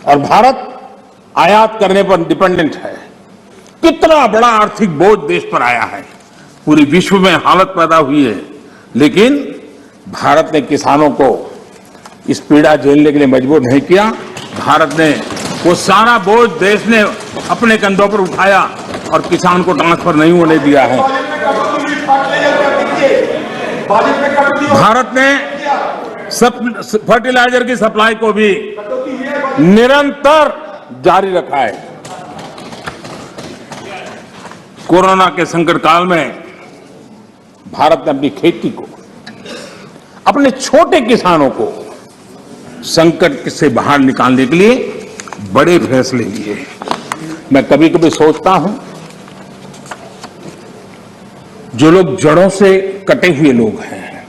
Speaker 1: और भारत आयात करने पर डिपेंडेंट है। कितना बड़ा आर्थिक बोझ देश पर आया है। पूरी विश्व में हालत पैदा हुई है, लेकिन भारत ने किसानों को इस पीड़ा झेलने के लिए मजबूर नहीं किया। भारत ने वो सारा बोझ देश ने अपने कंधों पर उठाया और किसान को ट्रांसफर नहीं होने दिया है। भारत ने फर्टिलाइजर की सप्लाई को भी निरंतर जारी रखा है। कोरोना के संकट काल में भारत ने अपनी खेती को, अपने छोटे किसानों को संकट से बाहर निकालने के लिए बड़े फैसले लिए। मैं कभी कभी सोचता हूं, जो लोग जड़ों से कटे हुए लोग हैं,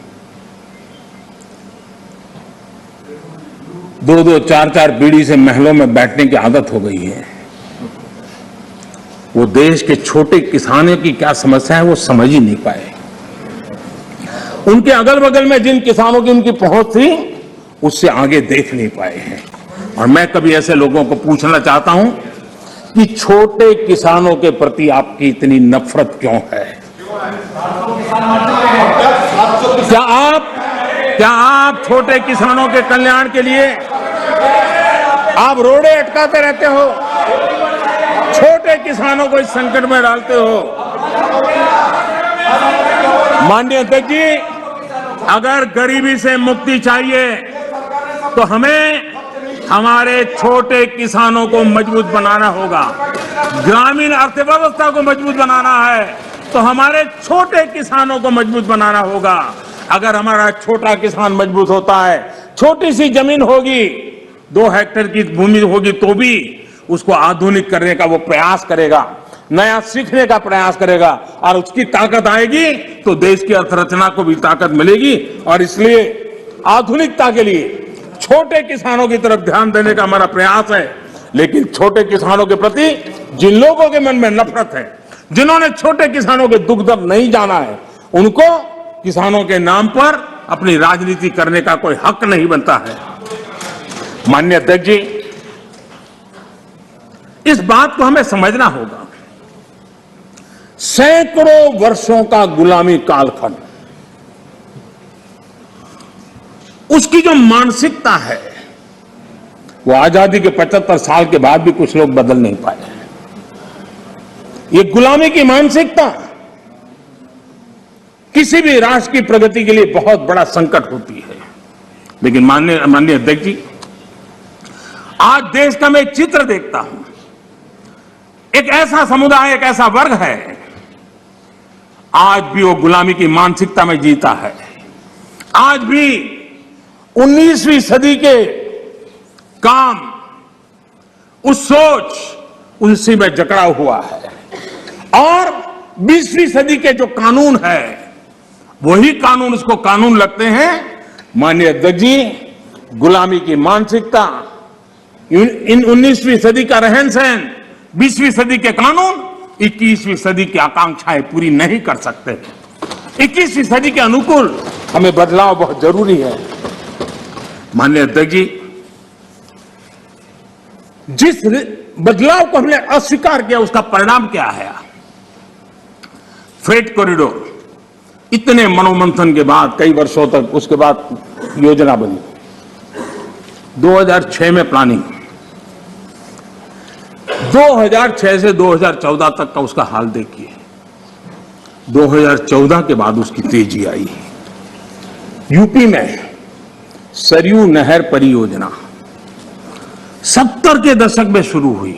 Speaker 1: 2-2, 4-4 पीढ़ी से महलों में बैठने की आदत हो गई है, वो देश के छोटे किसानों की क्या समस्या है वो समझ ही नहीं पाए। उनके अगल बगल में जिन किसानों की उनकी पहुंच थी, उससे आगे देख नहीं पाए हैं। और मैं कभी ऐसे लोगों को पूछना चाहता हूं कि छोटे किसानों के प्रति आपकी इतनी नफरत क्यों है? क्या आप छोटे किसानों के कल्याण के लिए आप रोड़े अटकाते रहते हो? छोटे किसानों को इस संकट में डालते हो? माननीय अध्यक्ष जी, अगर गरीबी से मुक्ति चाहिए तो हमें हमारे छोटे किसानों को मजबूत बनाना होगा। ग्रामीण अर्थव्यवस्था को मजबूत बनाना है तो हमारे छोटे किसानों को मजबूत बनाना होगा। अगर हमारा छोटा किसान मजबूत होता है, छोटी सी जमीन होगी, 2 हेक्टेयर की भूमि होगी, तो भी उसको आधुनिक करने का वो प्रयास करेगा, नया सीखने का प्रयास करेगा, और उसकी ताकत आएगी तो देश की अर्थरचना को भी ताकत मिलेगी। और इसलिए आधुनिकता के लिए छोटे किसानों की तरफ ध्यान देने का हमारा प्रयास है। लेकिन छोटे किसानों के प्रति जिन लोगों के मन में नफरत है, जिन्होंने छोटे किसानों के दुख दर्द नहीं जाना है, उनको किसानों के नाम पर अपनी राजनीति करने का कोई हक नहीं बनता है। माननीय अध्यक्ष जी, इस बात को हमें समझना होगा। सैकड़ों वर्षों का गुलामी कालखंड, उसकी जो मानसिकता है, वो आजादी के 75 साल के बाद भी कुछ लोग बदल नहीं पाए। ये गुलामी की मानसिकता किसी भी राष्ट्र की प्रगति के लिए बहुत बड़ा संकट होती है। लेकिन माननीय अध्यक्ष जी, आज देश का मैं एक चित्र देखता हूं। एक ऐसा समुदाय, एक ऐसा वर्ग है, आज भी वो गुलामी की मानसिकता में जीता है। आज भी 19वीं सदी के काम, उस सोच, उनसे में जकड़ा हुआ है। और 20वीं सदी के जो कानून है, वही कानून उसको कानून लगते हैं। माननीय अध्यक्ष जी, गुलामी की मानसिकता, इन 19वीं सदी का रहन सहन, 20वीं सदी के कानून 21वीं सदी की आकांक्षाएं पूरी नहीं कर सकते। 21वीं सदी के अनुकूल हमें बदलाव बहुत जरूरी है। माननीय अध्यक्ष जी, जिस बदलाव को हमने अस्वीकार किया, उसका परिणाम क्या है? फ्रेट कॉरिडोर, इतने मनोमंथन के बाद, कई वर्षों तक उसके बाद योजना बनी, 2006 में प्लानिंग, 2006 से 2014 तक का उसका हाल देखिए। 2014 के बाद उसकी तेजी आई। यूपी में सरयू नहर परियोजना 70 के दशक में शुरू हुई,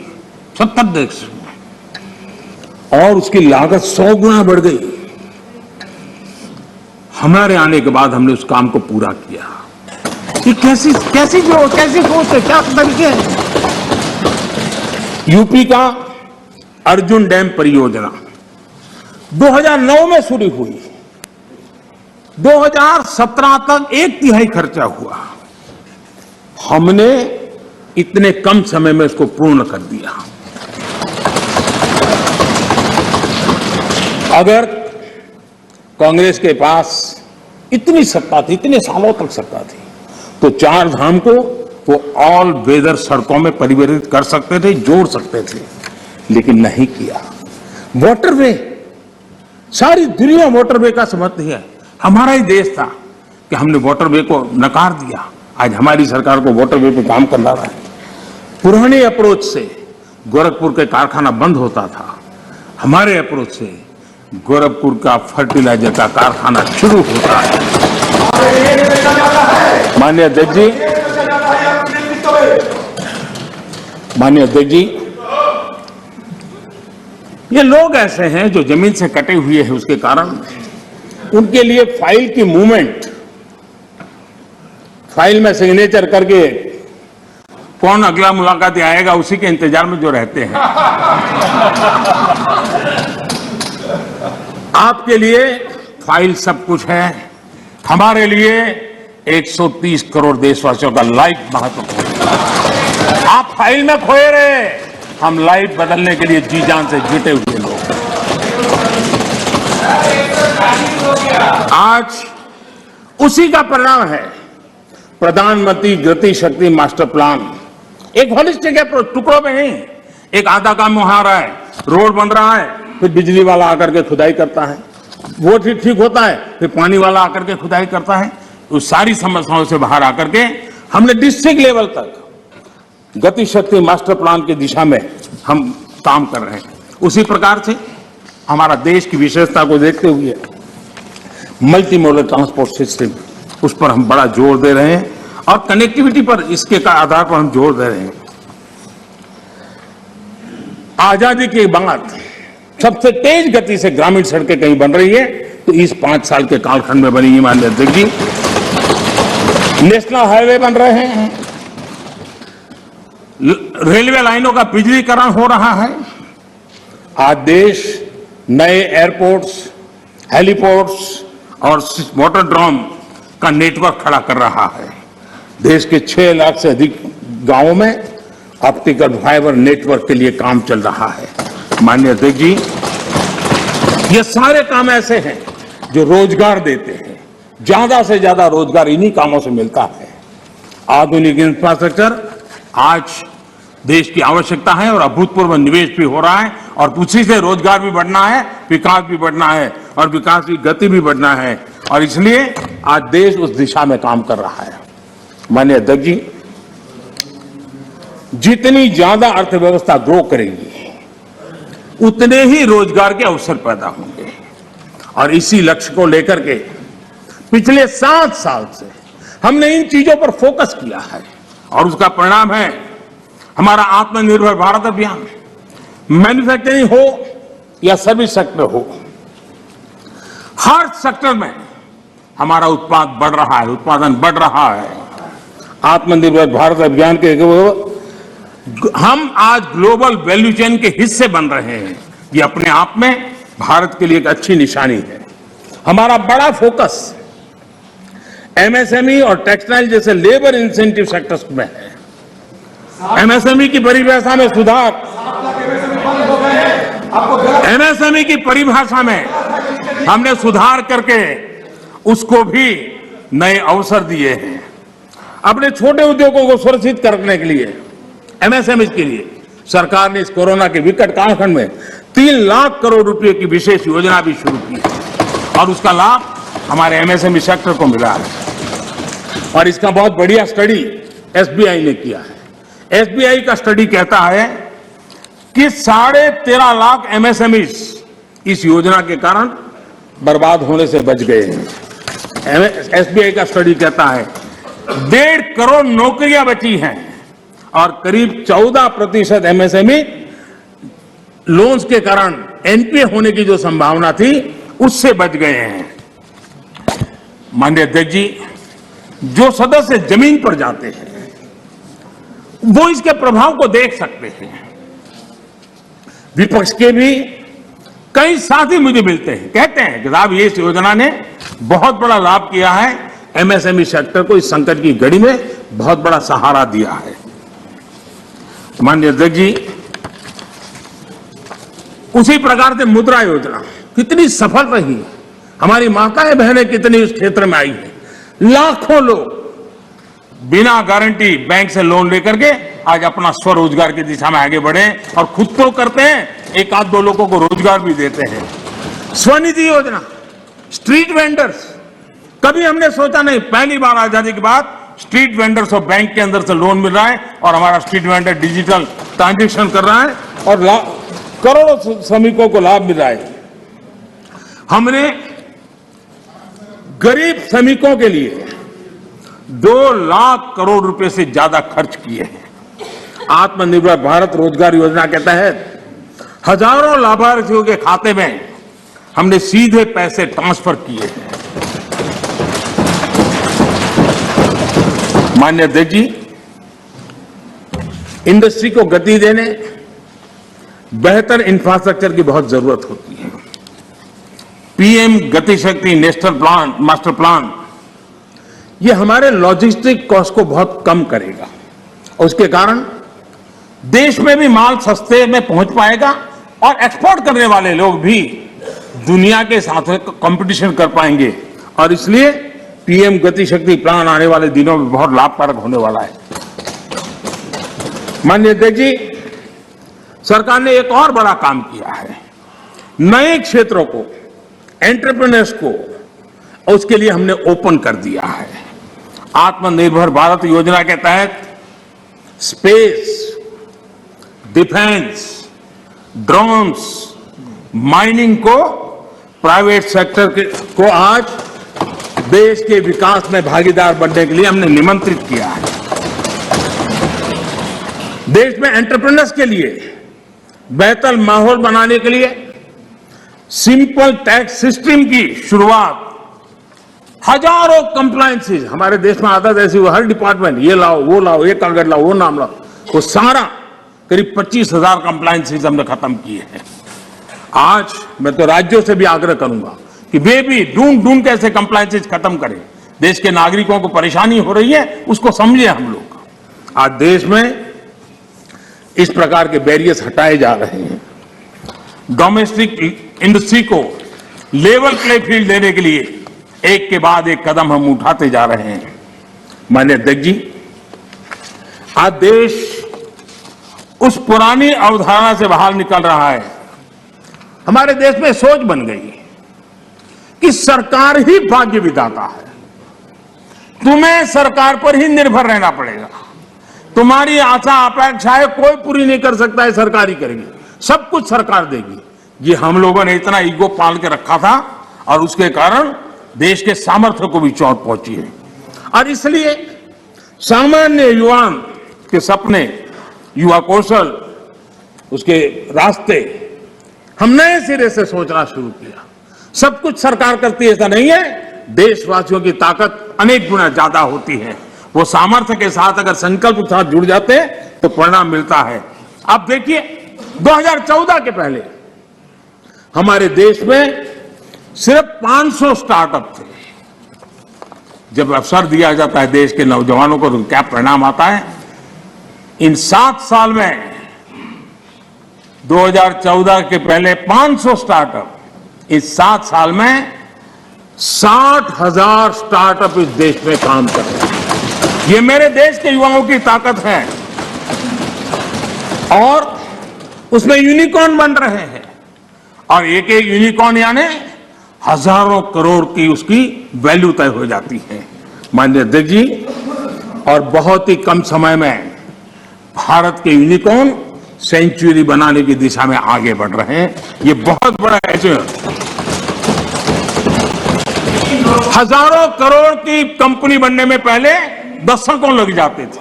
Speaker 1: 70 दशक में, और उसकी लागत 100 गुना बढ़ गई। हमारे आने के बाद हमने उस काम को पूरा किया। ये कैसी सोच है, क्या तरीके हैं? यूपी का अर्जुन डैम परियोजना 2009 में शुरू हुई, 2017 तक 1/3 खर्चा हुआ। हमने इतने कम समय में इसको पूर्ण कर दिया। अगर कांग्रेस के पास इतनी सत्ता थी, इतने सालों तक सत्ता थी, तो 4 धाम को वो ऑल वेदर सड़कों में परिवर्तित कर सकते थे, जोड़ सकते थे, लेकिन नहीं किया। वाटरवे, सारी दुनिया वाटरवे का समर्थन है। हमारा ही देश था कि हमने वाटरवे को नकार दिया। आज हमारी सरकार को वाटरवे पे काम करना रहा है। पुराने अप्रोच से गोरखपुर के कारखाना बंद होता था, हमारे अप्रोच से गोरखपुर का फर्टिलाइजर का कारखाना शुरू होता है। माननीय अध्यक्ष जी, ये लोग ऐसे हैं जो जमीन से कटे हुए हैं, उसके कारण उनके लिए फाइल की मूवमेंट, फाइल में सिग्नेचर करके कौन अगला मुलाकाती आएगा उसी के इंतजार में जो रहते हैं, आपके लिए फाइल सब कुछ है, हमारे लिए 130 करोड़ देशवासियों का लाइफ महत्वपूर्ण है। आप फाइल में खोए रहे, हम लाइफ बदलने के लिए जी जान से जुटे हुए लोग। आज उसी का परिणाम है प्रधानमंत्री गति शक्ति मास्टर प्लान। एक हॉलिस्टिक अप्रोच, टुकड़ों में नहीं, एक आधा काम वहां आ रहा है, रोड बन रहा है, फिर बिजली वाला आकर के खुदाई करता है, वो ठीक होता है, फिर पानी वाला आकर के खुदाई करता है। उस सारी समस्याओं से बाहर आकर के हमने डिस्ट्रिक्ट लेवल तक गति शक्ति मास्टर प्लान की दिशा में हम काम कर रहे हैं। उसी प्रकार से हमारा देश की विशेषता को देखते हुए मल्टी मॉडल ट्रांसपोर्ट सिस्टम, उस पर हम बड़ा जोर दे रहे हैं और कनेक्टिविटी पर, इसके का आधार पर हम जोर दे रहे हैं। आजादी के बाद सबसे तेज गति से ग्रामीण सड़कें कहीं बन रही है तो इस 5 साल के कालखंड में बनी है। माननीय अध्यक्ष जी, नेशनल हाईवे बन रहे हैं, रेलवे लाइनों का बिजलीकरण हो रहा है। आज देश नए एयरपोर्ट्स, हेलीपोर्ट्स और वाटरड्रोम का नेटवर्क खड़ा कर रहा है। देश के 6 लाख से अधिक गांवों में ऑप्टिकल फाइबर नेटवर्क के लिए काम चल रहा है। माननीय अध्यक्ष जी, ये सारे काम ऐसे हैं जो रोजगार देते हैं, ज्यादा से ज्यादा रोजगार इन्हीं कामों से मिलता है। आधुनिक इंफ्रास्ट्रक्चर आज देश की आवश्यकता है और अभूतपूर्व निवेश भी हो रहा है और उसी से रोजगार भी बढ़ना है, विकास भी बढ़ना है और विकास की गति भी बढ़ना है और इसलिए आज देश उस दिशा में काम कर रहा है। माननीय अध्यक्ष जी, जितनी ज्यादा अर्थव्यवस्था ग्रो करेगी उतने ही रोजगार के अवसर पैदा होंगे और इसी लक्ष्य को लेकर के पिछले 7 साल से हमने इन चीजों पर फोकस किया है और उसका परिणाम है हमारा आत्मनिर्भर भारत अभियान। मैन्युफैक्चरिंग हो या सर्विस सेक्टर हो, हर सेक्टर में हमारा उत्पाद बढ़ रहा है, उत्पादन बढ़ रहा है। आत्मनिर्भर भारत अभियान के हम आज ग्लोबल वैल्यू चेन के हिस्से बन रहे हैं। ये अपने आप में भारत के लिए एक अच्छी निशानी है। हमारा बड़ा फोकस एमएसएमई और टेक्सटाइल जैसे लेबर इंसेंटिव सेक्टर्स में है। एमएसएमई की परिभाषा में सुधार, एमएसएमई की परिभाषा में हमने सुधार करके उसको भी नए अवसर दिए हैं। अपने छोटे उद्योगों को सुरक्षित करने के लिए, एमएसएमई के लिए सरकार ने इस कोरोना के विकट कालखंड में 3 लाख करोड़ रुपए की विशेष योजना भी शुरू की है और उसका लाभ हमारे एमएसएमई सेक्टर को मिला है। और इसका बहुत बढ़िया स्टडी एसबीआई ने किया है। एसबीआई का स्टडी कहता है कि 13.5 लाख एमएसएमईज इस योजना के कारण बर्बाद होने से बच गए हैं। एसबीआई का स्टडी कहता है 1.5 करोड़ नौकरियां बची हैं और करीब 14% एमएसएमई लोन्स के कारण एनपीए होने की जो संभावना थी उससे बच गए हैं। माननीय अध्यक्ष जी, जो सदस्य जमीन पर जाते हैं वो इसके प्रभाव को देख सकते हैं। विपक्ष के भी कई साथी मुझे मिलते हैं, कहते हैं कि साहब ये इस योजना ने बहुत बड़ा लाभ किया है, एमएसएमई सेक्टर को इस संकट की घड़ी में बहुत बड़ा सहारा दिया है। माननीय अध्यक्ष जी, उसी प्रकार से मुद्रा योजना कितनी सफल रही, हमारी माताएं बहनें कितनी उस क्षेत्र में आई है। लाखों लोग बिना गारंटी बैंक से लोन लेकर के आज अपना स्वरोजगार की दिशा में आगे बढ़े और खुद तो करते हैं, 1-2 लोगों को रोजगार भी देते हैं। स्वनिधि योजना, स्ट्रीट वेंडर्स, कभी हमने सोचा नहीं, पहली बार आजादी के बाद स्ट्रीट वेंडर्स और बैंक के अंदर से लोन मिल रहा है और हमारा स्ट्रीट वेंडर डिजिटल ट्रांजेक्शन कर रहा है और करोड़ों श्रमिकों को लाभ मिल रहा है। हमने गरीब श्रमिकों के लिए 2 लाख करोड़ रुपए से ज्यादा खर्च किए हैं। आत्मनिर्भर भारत रोजगार योजना के तहत हजारों लाभार्थियों के खाते में हमने सीधे पैसे ट्रांसफर किए हैं। माननीय अध्यक्ष जी, इंडस्ट्री को गति देने बेहतर इंफ्रास्ट्रक्चर की बहुत जरूरत होती है। पीएम गति शक्ति नेशनल प्लान, मास्टर प्लान, ये हमारे लॉजिस्टिक कॉस्ट को बहुत कम करेगा और उसके कारण देश में भी माल सस्ते में पहुंच पाएगा और एक्सपोर्ट करने वाले लोग भी दुनिया के साथ कंपटीशन कर पाएंगे और इसलिए पीएम गति शक्ति प्लान आने वाले दिनों में बहुत लाभकारक होने वाला है। माननीय अध्यक्ष जी, सरकार ने एक और बड़ा काम किया है। नए क्षेत्रों को, एंटरप्रेन्योर्स को, उसके लिए हमने ओपन कर दिया है। आत्मनिर्भर भारत योजना के तहत स्पेस, डिफेंस, ड्रोन्स, माइनिंग को प्राइवेट सेक्टर को आज देश के विकास में भागीदार बनने के लिए हमने निमंत्रित किया है। देश में एंटरप्रेन्योर्स के लिए बेहतर माहौल बनाने के लिए सिंपल टैक्स सिस्टम की शुरुआत, हजारों कंप्लायंसेस हमारे देश में आदत ऐसी हुई, हर डिपार्टमेंट ये लाओ, वो लाओ, ये कागज लाओ, वो नाम लाओ, वो सारा करीब 25,000 कंप्लायंसेस हमने खत्म किए हैं। आज मैं तो राज्यों से भी आग्रह करूंगा कि वे भी ढूंढ कैसे कंप्लायंसेस खत्म करें। देश के नागरिकों को परेशानी हो रही है, उसको समझे हम लोग। आज देश में इस प्रकार के बैरियर्स हटाए जा रहे हैं। डोमेस्टिक इंडस्ट्री को लेवल प्ले फील्ड देने के लिए एक के बाद एक कदम हम उठाते जा रहे हैं। माननीय अध्यक्ष जी, आज देश उस पुरानी अवधारणा से बाहर निकल रहा है। हमारे देश में सोच बन गई कि सरकार ही भाग्य विधाता है, तुम्हें सरकार पर ही निर्भर रहना पड़ेगा, तुम्हारी आशा अपेक्षाएं कोई पूरी नहीं कर सकता है, सरकार ही करेगी, सब कुछ सरकार देगी। ये हम लोगों ने इतना ईगो पाल के रखा था और उसके कारण देश के सामर्थ्य को भी चोट पहुंची है। और इसलिए सामान्य युवा के सपने, युवा कौशल, उसके रास्ते हम नए सिरे से सोचना शुरू किया। सब कुछ सरकार करती है ऐसा नहीं है, देशवासियों की ताकत अनेक गुना ज्यादा होती है। वो सामर्थ्य के साथ अगर संकल्प के साथ जुड़ जाते तो परिणाम मिलता है। अब देखिए, 2014 के पहले हमारे देश में सिर्फ 500 स्टार्टअप थे। जब अवसर दिया जाता है देश के नौजवानों को तो क्या परिणाम आता है। इन 7 साल में 2014 के पहले 500 स्टार्टअप, इस 7 साल में 60,000 स्टार्टअप इस देश में काम कर रहे हैं। ये मेरे देश के युवाओं की ताकत है और उसमें यूनिकॉर्न बन रहे हैं और एक एक यूनिकॉर्न यानी हजारों करोड़ की उसकी वैल्यू तय हो जाती है। माननीय अध्यक्ष जी, और बहुत ही कम समय में भारत के यूनिकॉर्न सेंचुरी बनाने की दिशा में आगे बढ़ रहे हैं। ये बहुत बड़ा अचीवमेंट। हजारों करोड़ की कंपनी बनने में पहले दशकों लग जाते थे।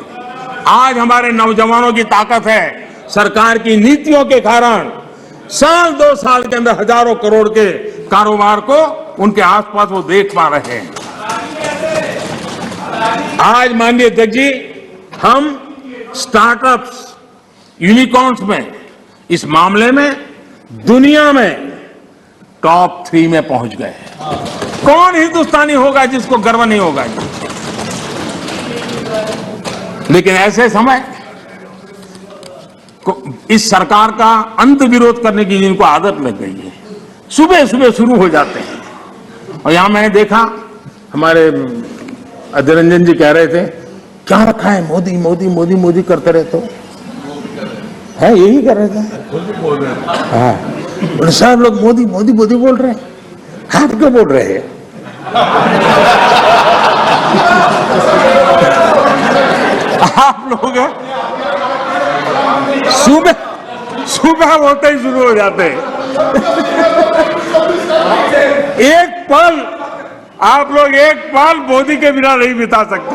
Speaker 1: आज हमारे नौजवानों की ताकत है, सरकार की नीतियों के कारण साल 2 साल के अंदर हजारों करोड़ के कारोबार को उनके आसपास वो देख पा रहे हैं। आज माननीय अध्यक्ष जी, हम स्टार्टअप्स, यूनिकॉर्न्स में, इस मामले में दुनिया में टॉप 3 में पहुंच गए। कौन हिंदुस्तानी होगा जिसको गर्व नहीं होगा। लेकिन ऐसे समय इस सरकार का अंत विरोध करने की जिनको आदत लग गई है, सुबह सुबह शुरू हो जाते हैं। और यहां मैंने देखा, हमारे अजय रंजन जी कह रहे थे, क्या रखा है, मोदी मोदी मोदी मोदी करते रहते हो। है, यही कर रहे थे। हाँ, साहब लोग मोदी मोदी मोदी बोल रहे हैं, हाथ क्यों बोल रहे हैं। आप लोग सुबह होते ही शुरू हो जाते हैं। एक पल आप लोग मोदी के बिना नहीं बिता सकते।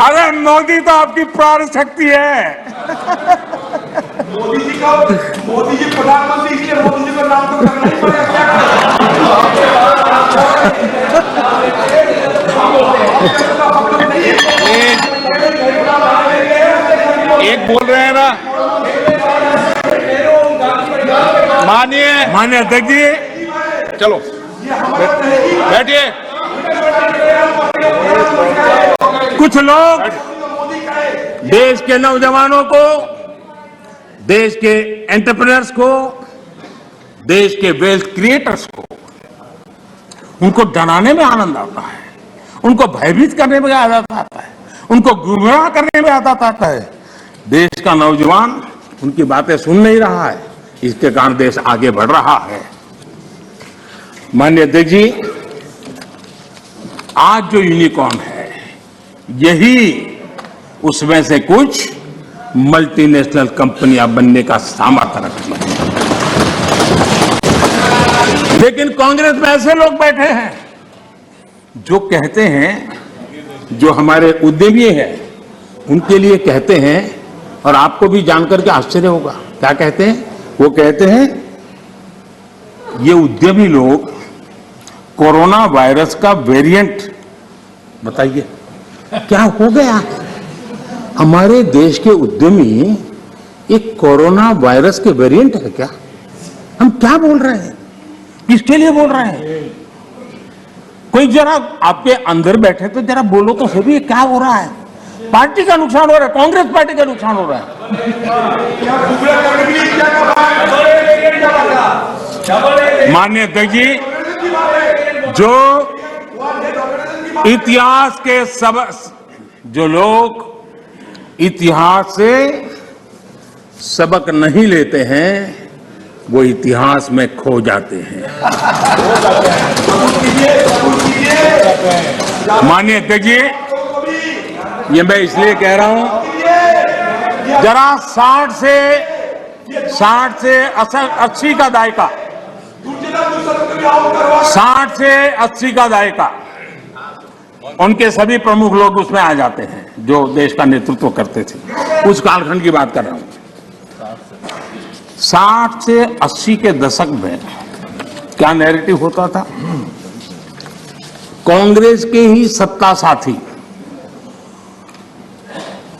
Speaker 1: अरे
Speaker 4: मोदी तो आपकी प्राण शक्ति है।
Speaker 3: मोदी जी प्रधानमंत्री, इसलिए मोदी जी का नाम तो करना ही पड़ेगा।
Speaker 2: एक बोल रहे हैं ना,
Speaker 4: माननीय अध्यक्ष जी,
Speaker 2: चलो बैठिए।
Speaker 4: कुछ लोग देश के नौजवानों को, देश के एंटरप्रेन्योर्स को, देश के वेल्थ क्रिएटर्स को, उनको डराने में आनंद आता है, उनको भयभीत करने में आनंद आता है, उनको गुमराह करने में आनंद आता है। देश का नौजवान उनकी बातें सुन नहीं रहा है, इसके कारण देश आगे बढ़ रहा है। माननीय अध्यक्ष जी, आज जो यूनिकॉर्न है, यही उसमें से कुछ मल्टीनेशनल कंपनियां बनने का सामर्थ्य रखती है। लेकिन कांग्रेस में ऐसे लोग बैठे हैं जो कहते हैं, जो हमारे उद्यमी हैं उनके लिए कहते हैं, और आपको भी जानकर के आश्चर्य होगा, क्या कहते हैं? वो कहते हैं ये उद्यमी लोग कोरोना वायरस का वेरिएंट, बताइए क्या हो गया? हमारे देश के उद्यमी एक कोरोना वायरस के वेरिएंट है क्या? हम क्या बोल रहे हैं? किसके लिए बोल रहे हैं? कोई जरा आपके अंदर बैठे तो जरा बोलो तो सही, ये क्या हो रहा है? पार्टी का नुकसान हो रहा है, कांग्रेस पार्टी का नुकसान हो रहा है। माननीय अध्यक्ष जी, जो इतिहास के जो लोग इतिहास से सबक नहीं लेते हैं, वो इतिहास में खो जाते हैं। माननीय अध्यक्ष जी, ये मैं इसलिए कह रहा हूं, जरा 60 से 80 का दायका, 60 से 80 का दायका, उनके सभी प्रमुख लोग उसमें आ जाते हैं जो देश का नेतृत्व करते थे। उस कालखंड की बात कर रहा हूं। 60 से 80 के दशक में क्या नैरेटिव होता था? कांग्रेस के ही सत्ता साथी,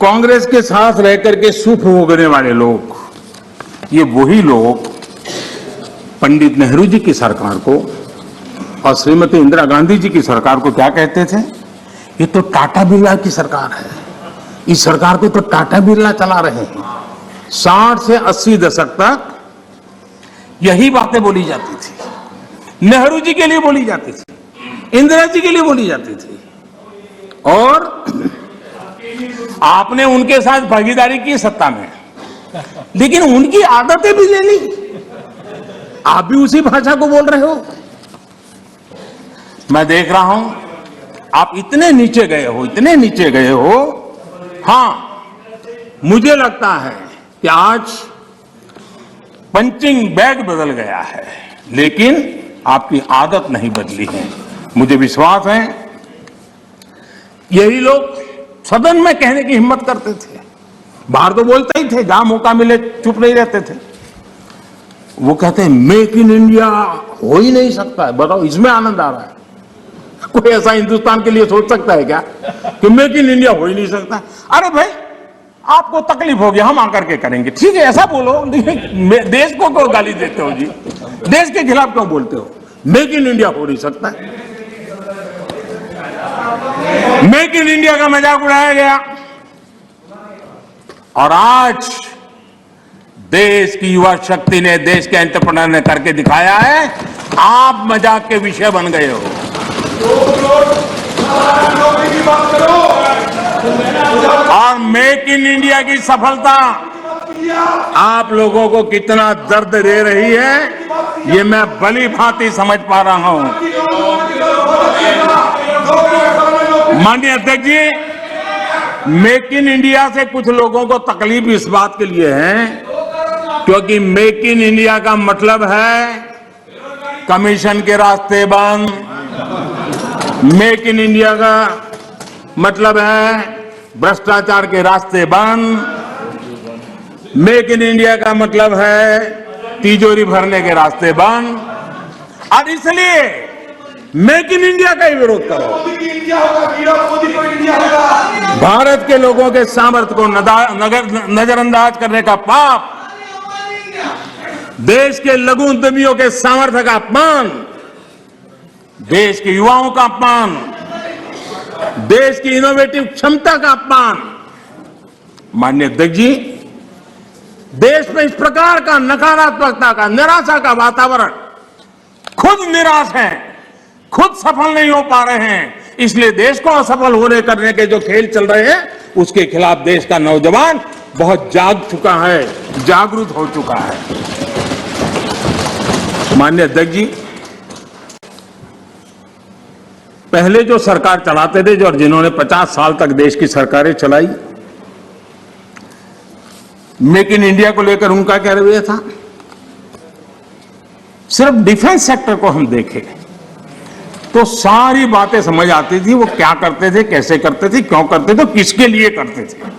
Speaker 4: कांग्रेस के साथ रहकर के सुख भोगने वाले लोग, ये वही लोग पंडित नेहरू जी की सरकार को और श्रीमती इंदिरा गांधी जी की सरकार को क्या कहते थे? ये तो टाटा बिरला की सरकार है, इस सरकार को तो टाटा बिरला चला रहे हैं। 60 से 80 दशक तक यही बातें बोली जाती थी, नेहरू जी के लिए बोली जाती थी, इंदिरा जी के लिए बोली जाती थी, और आपने उनके साथ भागीदारी की सत्ता में, लेकिन उनकी आदतें भी ले ली, आप भी उसी भाषा को बोल रहे हो। मैं देख रहा हूं आप इतने नीचे गए हो, इतने नीचे गए हो। हां, मुझे लगता है कि आज पंचिंग बैग बदल गया है, लेकिन आपकी आदत नहीं बदली है। मुझे विश्वास है यही लोग सदन में कहने की हिम्मत करते थे, बाहर तो बोलते ही थे, जहां मौका मिले चुप नहीं रहते थे। वो कहते हैं मेक इन इंडिया हो ही नहीं सकता है। बताओ, इसमें आनंद आ रहा है? कोई ऐसा हिंदुस्तान के लिए सोच सकता है क्या कि मेक इन इंडिया हो ही नहीं सकता? अरे भाई, आपको तकलीफ होगी, हम आकर के करेंगे, ठीक है, ऐसा बोलो। देश को क्यों गाली देते हो जी? देश के खिलाफ क्यों बोलते हो? मेक इन इंडिया हो नहीं सकता। मेक इन इंडिया का मजाक उड़ाया गया, और आज देश की युवा शक्ति ने, देश के एंटरप्रेन्योर ने करके दिखाया है। आप मजाक के विषय बन गए हो। और मेक इन इंडिया की सफलता आप लोगों को कितना दर्द दे रही है, ये मैं भली भांति समझ पा रहा हूं। माननीय अध्यक्ष जी, मेक इन इंडिया से कुछ लोगों को तकलीफ इस बात के लिए है क्योंकि मेक इन इंडिया का मतलब है कमीशन के रास्ते बंद। मेक इन इंडिया का मतलब है भ्रष्टाचार के रास्ते बंद। मेक इन इंडिया का मतलब है तिजोरी भरने के रास्ते बंद। और इसलिए मेक इन इंडिया का ही विरोध करो।
Speaker 3: मोदी की इंडिया होगा, विराट मोदी को इंडिया होगा।
Speaker 4: भारत के लोगों के सामर्थ्य को नजरअंदाज करने का पाप, देश के लघु उद्यमियों के सामर्थ्य का अपमान, देश के युवाओं का अपमान, देश की इनोवेटिव क्षमता का अपमान। माननीय अध्यक्ष जी, देश में इस प्रकार का नकारात्मकता का, निराशा का वातावरण, खुद निराश हैं, खुद सफल नहीं हो पा रहे हैं, इसलिए देश को असफल होने करने के जो खेल चल रहे हैं उसके खिलाफ देश का नौजवान बहुत जाग चुका है, जागरूक हो चुका है। माननीय अध्यक्ष जी, पहले जो सरकार चलाते थे और जिन्होंने 50 साल तक देश की सरकारें चलाई, मेक इन इंडिया को लेकर उनका क्या रवैया था? सिर्फ डिफेंस सेक्टर को हम देखें तो सारी बातें समझ आती थी, वो क्या करते थे, कैसे करते थे, क्यों करते थे, किसके लिए करते थे।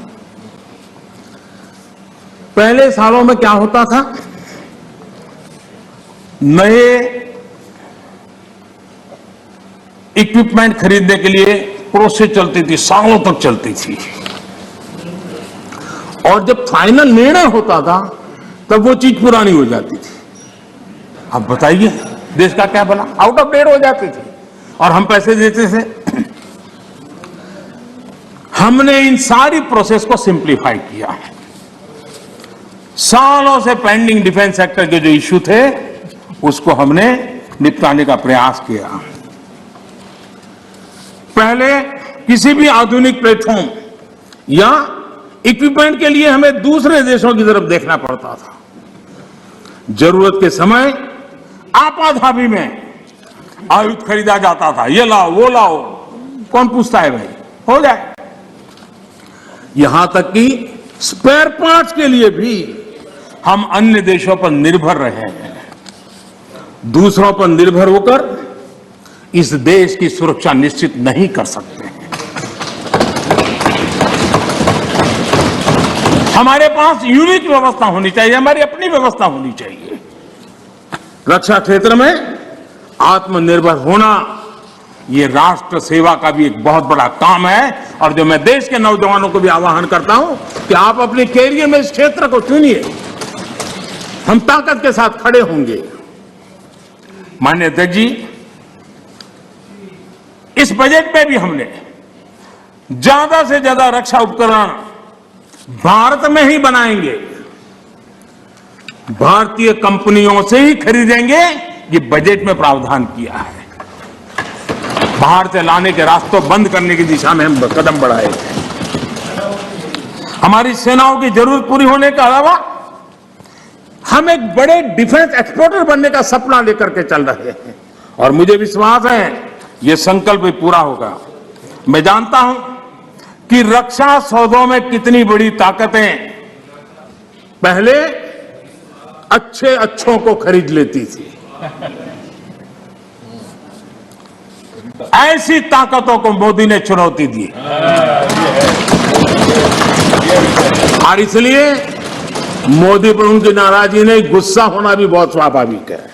Speaker 4: पहले सालों में क्या होता था, नए इक्विपमेंट खरीदने के लिए प्रोसेस चलती थी, सालों तक चलती थी, और जब फाइनल निर्णय होता था तब वो चीज पुरानी हो जाती थी। अब बताइए देश का क्या बना, आउट ऑफ डेट हो जाती थी और हम पैसे देते थे। हमने इन सारी प्रोसेस को सिंप्लीफाई किया है। सालों से पेंडिंग डिफेंस सेक्टर के जो इश्यू थे उसको हमने निपटाने का प्रयास किया। पहले किसी भी आधुनिक प्लेटफॉर्म या इक्विपमेंट के लिए हमें दूसरे देशों की तरफ देखना पड़ता था। जरूरत के समय आपाधापी में आयुध खरीदा जाता था, ये लाओ वो लाओ, कौन पूछता है भाई, हो जाए। यहां तक कि स्पेयर पार्ट्स के लिए भी हम अन्य देशों पर निर्भर रहे हैं। दूसरों पर निर्भर होकर इस देश की सुरक्षा निश्चित नहीं कर सकते हैं। हमारे पास यूनिक व्यवस्था होनी चाहिए, हमारी अपनी व्यवस्था होनी चाहिए। रक्षा क्षेत्र में आत्मनिर्भर होना ये राष्ट्र सेवा का भी एक बहुत बड़ा काम है, और जो मैं देश के नौजवानों को भी आह्वान करता हूं कि आप अपने कैरियर में इस क्षेत्र को चुनिए, हम ताकत के साथ खड़े होंगे। माननीय अध्यक्ष जी, इस बजट में भी हमने ज्यादा से ज्यादा रक्षा उपकरण भारत में ही बनाएंगे, भारतीय कंपनियों से ही खरीदेंगे, ये बजट में प्रावधान किया है। बाहर से लाने के रास्तों बंद करने की दिशा में हम कदम बढ़ाए थे। हमारी सेनाओं की जरूरत पूरी होने के अलावा हम एक बड़े डिफेंस एक्सपोर्टर बनने का सपना लेकर के चल रहे हैं, और मुझे विश्वास है ये संकल्प भी पूरा होगा। मैं जानता हूं कि रक्षा सौदों में कितनी बड़ी ताकतें पहले अच्छे अच्छों को खरीद लेती थी, ऐसी ताकतों को मोदी ने चुनौती दी, और इसलिए मोदी पर उनकी नाराजगी नहीं, गुस्सा होना भी बहुत स्वाभाविक है,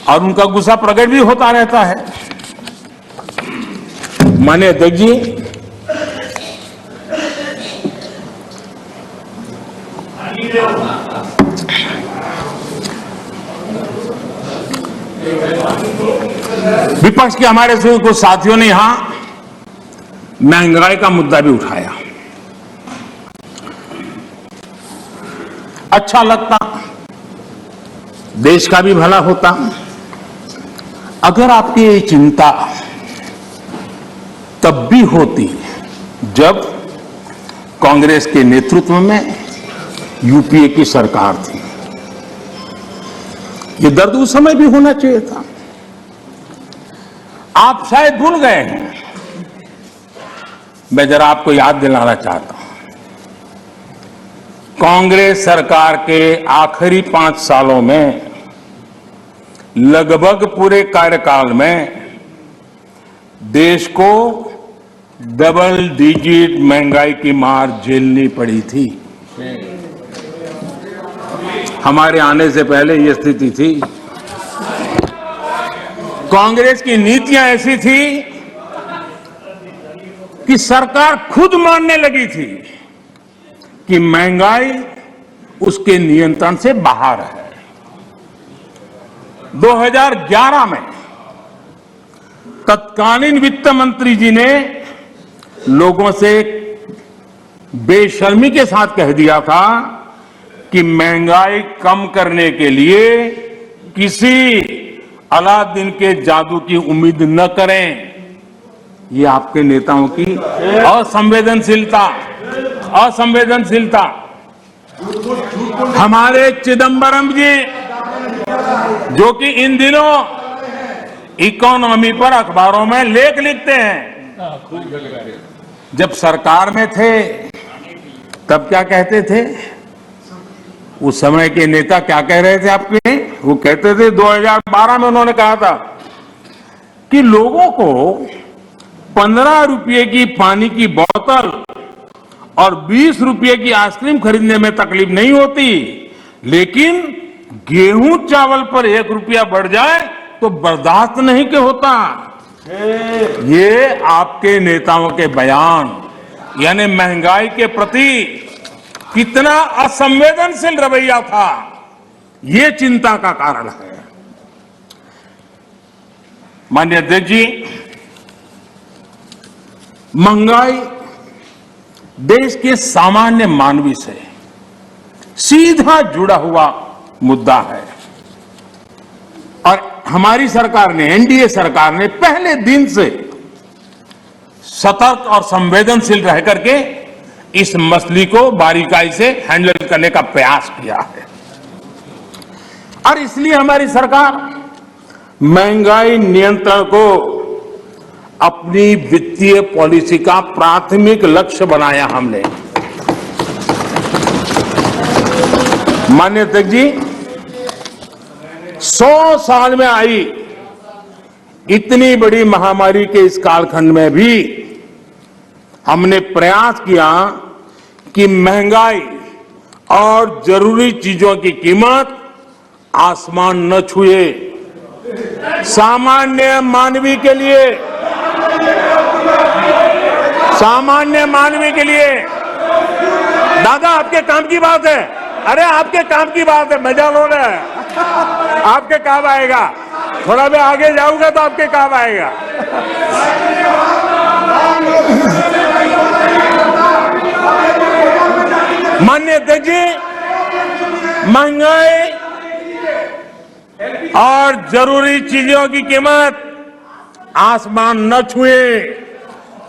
Speaker 4: और उनका गुस्सा प्रकट भी होता रहता है। माननीय अध्यक्ष जी, विपक्ष के हमारे कुछ साथियों ने यहां महंगाई का मुद्दा भी उठाया। अच्छा लगता, देश का भी भला होता अगर आपकी ये चिंता तब भी होती जब कांग्रेस के नेतृत्व में यूपीए की सरकार थी। ये दर्द उस समय भी होना चाहिए था। आप शायद भूल गए हैं, मैं जरा आपको याद दिलाना चाहता हूं। कांग्रेस सरकार के आखिरी 5 सालों में लगभग पूरे कार्यकाल में देश को डबल डिजिट महंगाई की मार झेलनी पड़ी थी। हमारे आने से पहले ये स्थिति थी। कांग्रेस की नीतियां ऐसी थी कि सरकार खुद मानने लगी थी कि महंगाई उसके नियंत्रण से बाहर है। 2011 में तत्कालीन वित्त मंत्री जी ने लोगों से बेशर्मी के साथ कह दिया था कि महंगाई कम करने के लिए किसी अलादीन के जादू की उम्मीद न करें। ये आपके नेताओं की असंवेदनशीलता। हमारे चिदंबरम जी, जो कि इन दिनों इकोनॉमी पर अखबारों में लेख लिखते हैं, जब सरकार में थे तब क्या कहते थे? उस समय के नेता क्या कह रहे थे आपके? वो कहते थे 2012 में उन्होंने कहा था कि लोगों को 15 रुपये की पानी की बोतल और 20 रुपये की आइसक्रीम खरीदने में तकलीफ नहीं होती, लेकिन गेहूं चावल पर 1 रुपया बढ़ जाए तो बर्दाश्त नहीं के होता। ये आपके नेताओं के बयान, यानी महंगाई के प्रति कितना असंवेदनशील रवैया था, ये चिंता का कारण है। माननीय अध्यक्ष जी, महंगाई देश के सामान्य मानवी से सीधा जुड़ा हुआ मुद्दा है और हमारी सरकार ने, एनडीए सरकार ने पहले दिन से सतर्क और संवेदनशील रह करके इस मसले को बारीकाई से हैंडल करने का प्रयास किया है और इसलिए हमारी सरकार महंगाई नियंत्रण को अपनी वित्तीय पॉलिसी का प्राथमिक लक्ष्य बनाया हमने। माननीय अध्यक्ष जी, 100 साल में आई इतनी बड़ी महामारी के इस कालखंड में भी हमने प्रयास किया कि महंगाई और जरूरी चीजों की कीमत आसमान न छुए। सामान्य मानवी के लिए दादा, आपके काम की बात है। अरे आपके काम की बात है, मजा लो ना, आपके काम आएगा। थोड़ा मैं आगे जाऊंगा तो आपके काम आएगा। माननीय अध्यक्ष जी, महंगाई और जरूरी चीजों की कीमत आसमान न छुए।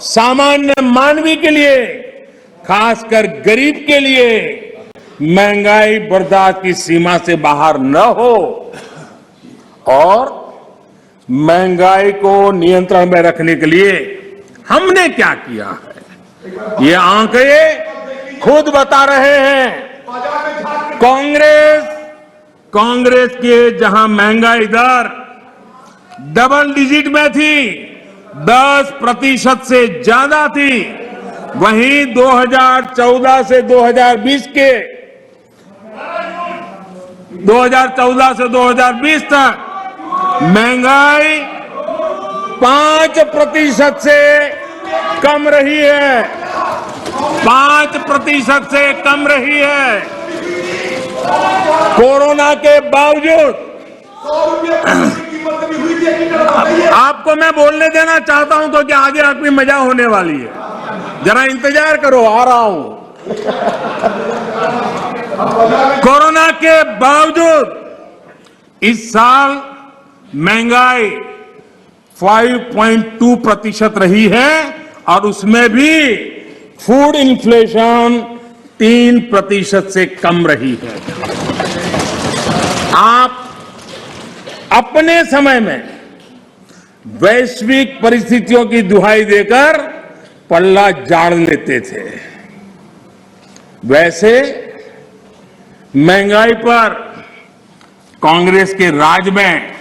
Speaker 4: सामान्य मानवी के लिए, खासकर गरीब के लिए महंगाई बर्दाश्त की सीमा से बाहर न हो और महंगाई को नियंत्रण में रखने के लिए हमने क्या किया है, ये आंकड़े खुद बता रहे हैं। कांग्रेस के जहां महंगाई दर डबल डिजिट में थी, 10% से ज्यादा थी, वहीं 2014 से 2020 तक महंगाई 5% से कम रही है। 5% से कम रही है। कोरोना के बावजूद आपको मैं बोलने देना चाहता हूं तो कि आगे आपकी मजा होने वाली है, जरा इंतजार करो, आ रहा हूं। कोरोना के बावजूद इस साल महंगाई 5.2% रही है और उसमें भी फूड इन्फ्लेशन 3% से कम रही है। आप अपने समय में वैश्विक परिस्थितियों की दुहाई देकर पल्ला झाड़ लेते थे, वैसे महंगाई पर कांग्रेस के राज में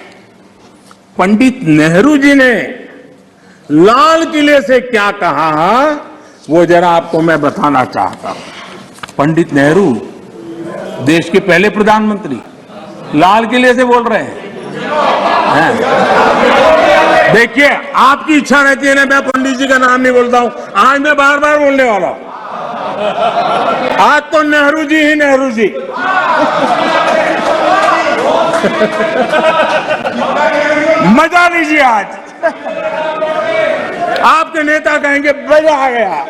Speaker 4: पंडित नेहरू जी ने लाल किले से क्या कहा वो जरा आपको मैं बताना चाहता हूं। पंडित नेहरू देश के पहले प्रधानमंत्री लाल किले से बोल रहे हैं। देखिए, आपकी इच्छा रहती है ना, मैं पंडित जी का नाम नहीं बोलता हूं, आज मैं बार बार बोलने वाला हूं। आज तो नेहरू जी ही नेहरू जी। मजा लीजिए आज। आपके नेता कहेंगे मजा आ गया।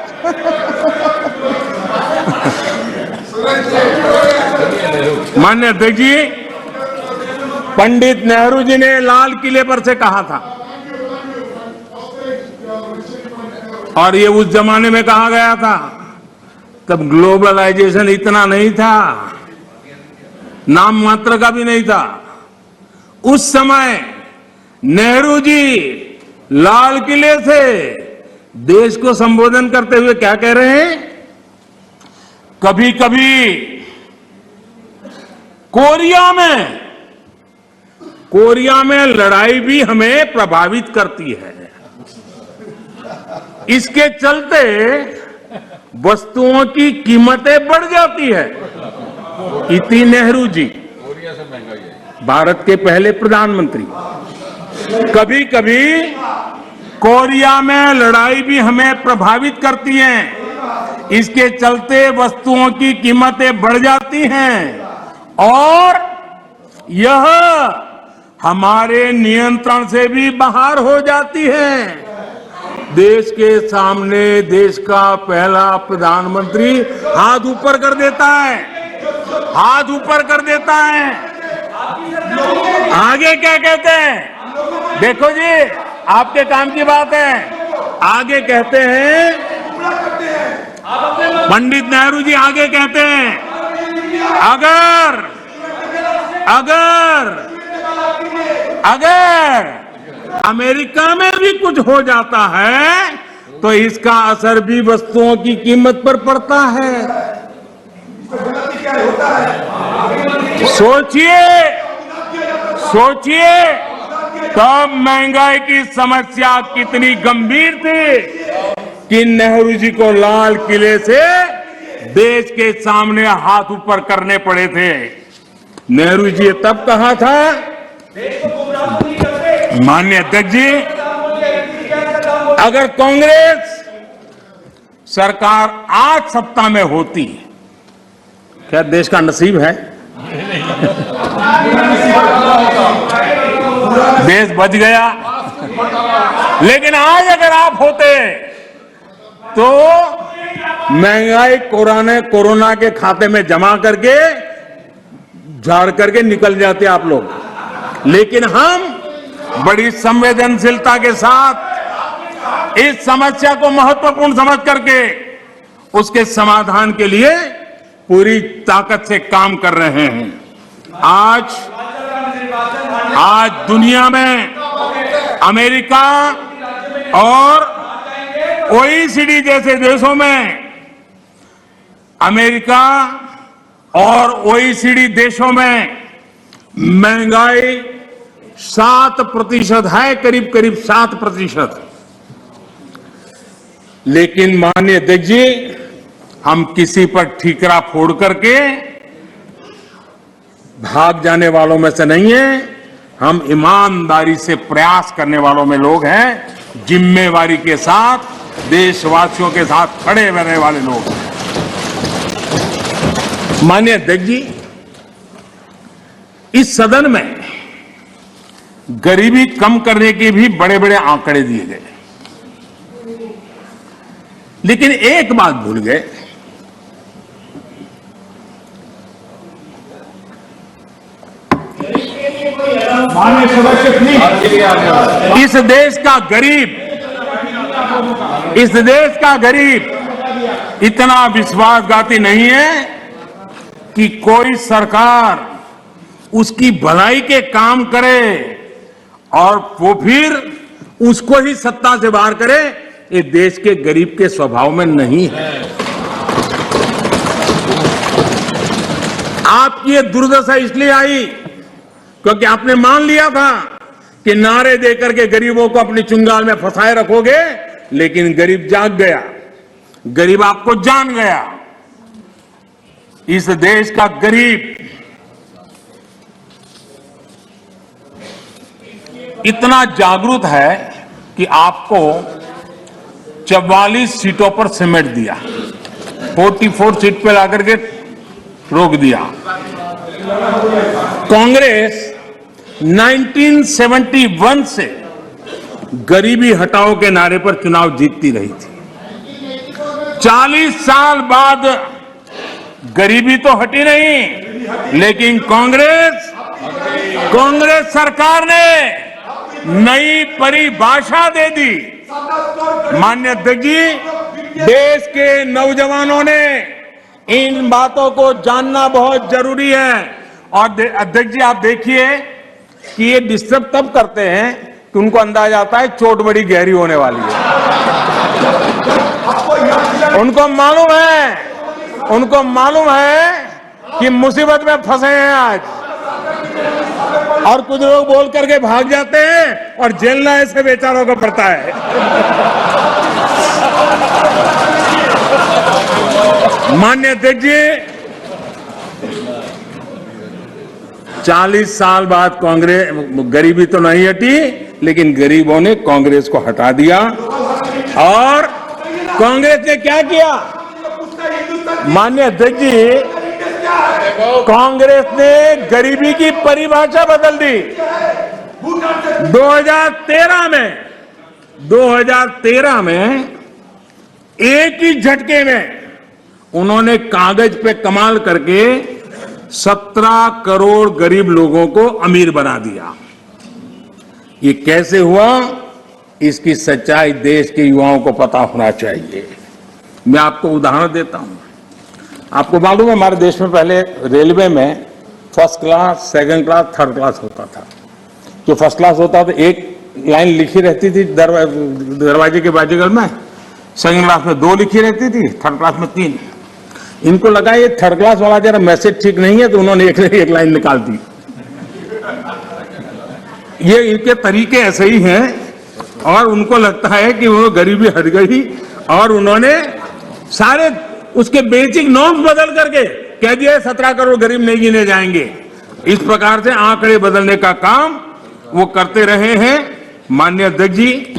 Speaker 4: माननीय अध्यक्ष जी, पंडित नेहरू जी ने लाल किले पर से कहा था, और ये उस जमाने में कहा गया था, तब ग्लोबलाइजेशन इतना नहीं था, नाम मात्र का भी नहीं था। उस समय नेहरू जी लाल किले से देश को संबोधन करते हुए क्या कह रहे हैं? कभी कभी कोरिया में लड़ाई भी हमें प्रभावित करती है। इसके चलते वस्तुओं की कीमतें बढ़ जाती है। इति नेहरू जी, भारत के पहले प्रधानमंत्री। कभी कभी कोरिया में लड़ाई भी हमें प्रभावित करती है, इसके चलते वस्तुओं की कीमतें बढ़ जाती हैं और यह हमारे नियंत्रण से भी बाहर हो जाती है। देश के सामने देश का पहला प्रधानमंत्री हाथ ऊपर कर देता है, हाथ ऊपर कर देता है। आगे क्या कहते हैं? देखो जी, आपके काम की बात है। आगे कहते हैं, पंडित नेहरू जी आगे कहते हैं, अगर अमेरिका में भी कुछ हो जाता है तो इसका असर भी वस्तुओं की कीमत पर पड़ता है। सोचिए तब महंगाई की समस्या कितनी गंभीर थी कि नेहरू जी को लाल किले से देश के सामने हाथ ऊपर करने पड़े थे। नेहरू जी ने तब कहा था, माननीय अध्यक्ष जी, अगर कांग्रेस सरकार आज सत्ता में होती, क्या देश का नसीब है? देश बच गया। लेकिन आज अगर आप होते तो महंगाई कोरोना के खाते में जमा करके झाड़ करके निकल जाते आप लोग। लेकिन हम बड़ी संवेदनशीलता के साथ इस समस्या को महत्वपूर्ण समझ करके उसके समाधान के लिए पूरी ताकत से काम कर रहे हैं। आज दुनिया में अमेरिका और ओईसीडी जैसे देशों में, अमेरिका और ओईसीडी देशों में महंगाई 7% है, करीब 7%। लेकिन माननीय अध्यक्ष जी, हम किसी पर ठीकरा फोड़ करके भाग जाने वालों में से नहीं है। हम ईमानदारी से प्रयास करने वालों में लोग हैं, जिम्मेवारी के साथ देशवासियों के साथ खड़े रहने वाले लोग हैं। माननीय अध्यक्ष जी, इस सदन में गरीबी कम करने के भी बड़े बड़े आंकड़े दिए गए, लेकिन एक बात भूल गए।
Speaker 3: माननीय सदस्य प्लीज,
Speaker 4: इस देश का गरीब इतना विश्वासघाती नहीं है कि कोई सरकार उसकी भलाई के काम करे और वो फिर उसको ही सत्ता से बाहर करे। ये देश के गरीब के स्वभाव में नहीं है। आपकी ये दुर्दशा इसलिए आई क्योंकि आपने मान लिया था कि नारे देकर के गरीबों को अपनी चुंगाल में फंसाए रखोगे, लेकिन गरीब जाग गया, गरीब आपको जान गया। इस देश का गरीब इतना जागरूक है कि आपको 44 सीटों पर समेट दिया, 44 सीट पे लाकर के रोक दिया। कांग्रेस 1971 से गरीबी हटाओ के नारे पर चुनाव जीतती रही थी। 40 साल बाद गरीबी तो हटी नहीं, लेकिन कांग्रेस सरकार ने नई परिभाषा दे दी। माननीय अध्यक्ष जी, देश के नौजवानों ने इन बातों को जानना बहुत जरूरी है। और अध्यक्ष जी, आप देखिए कि ये डिस्टर्ब तब करते हैं कि उनको अंदाजा आता है चोट बड़ी गहरी होने वाली है। उनको मालूम है कि मुसीबत में फंसे हैं आज, और कुछ लोग बोल करके भाग जाते हैं और झेलना ऐसे बेचारों को पड़ता है। माननीय अध्यक्ष जी, 40 साल बाद कांग्रेस, गरीबी तो नहीं हटी, लेकिन गरीबों ने कांग्रेस को हटा दिया। और कांग्रेस ने क्या किया? माननीय अध्यक्ष जी, कांग्रेस ने गरीबी की परिभाषा बदल दी। 2013 में एक ही झटके में उन्होंने कागज पे कमाल करके 17 करोड़ गरीब लोगों को अमीर बना दिया। ये कैसे हुआ? इसकी सच्चाई देश के युवाओं को पता होना चाहिए। मैं आपको उदाहरण देता हूं। आपको मालूम है, हमारे देश में पहले रेलवे में first class, second class, third class होता था। जो फर्स्ट क्लास होता था, एक लाइन लिखी रहती थी दरवाजे के बाजूगल में, सेकंड क्लास में 2 लिखी रहती थी, थर्ड क्लास में 3। इनको लगा ये थर्ड क्लास वाला जरा मैसेज ठीक नहीं है, तो उन्होंने एक लाइन निकाल दी। ये इनके तरीके ऐसे ही हैं, और उनको लगता है कि वो गरीबी हट गई, और उन्होंने सारे उसके बेसिक नॉर्म्स बदल करके कह दिया 17 करोड़ गरीब नहीं गिने जाएंगे। इस प्रकार से आंकड़े बदलने का काम वो करते रहे हैं। माननीय अध्यक्ष जी,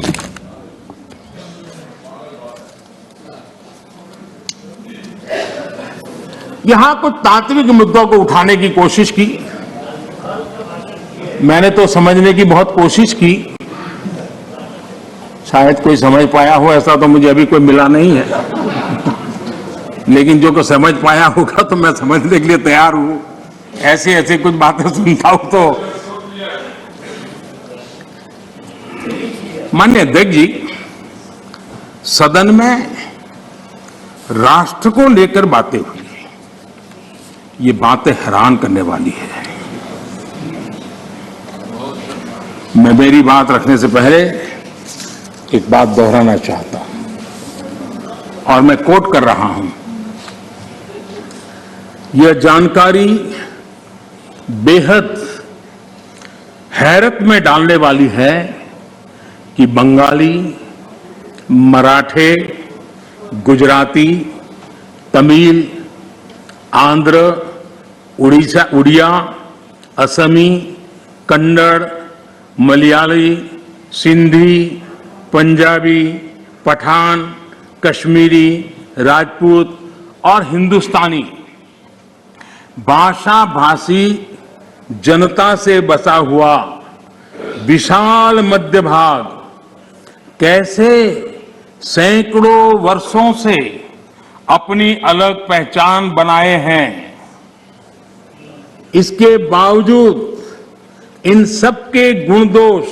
Speaker 4: यहां कुछ तात्विक मुद्दों को उठाने की कोशिश की। मैंने तो समझने की बहुत कोशिश की, शायद कोई समझ पाया हो, ऐसा तो मुझे अभी कोई मिला नहीं है। लेकिन जो को समझ पाया होगा तो मैं समझने के लिए तैयार हूं। ऐसे कुछ बातें सुनता हूं तो। माननीय अध्यक्ष जी, सदन में राष्ट्र को लेकर बातें हुई, ये बातें हैरान करने वाली है। मैं मेरी बात रखने से पहले एक बात दोहराना चाहता हूं, और मैं कोट कर रहा हूं। यह जानकारी बेहद हैरत में डालने वाली है कि बंगाली, मराठे, गुजराती, तमिल, आंध्र, उड़िया, असमी, कन्नड़, मलयाली, सिंधी, पंजाबी, पठान, कश्मीरी, राजपूत और हिंदुस्तानी भाषा भाषी जनता से बसा हुआ विशाल मध्य भाग कैसे सैकड़ों वर्षों से अपनी अलग पहचान बनाए हैं। इसके बावजूद इन सबके गुण दोष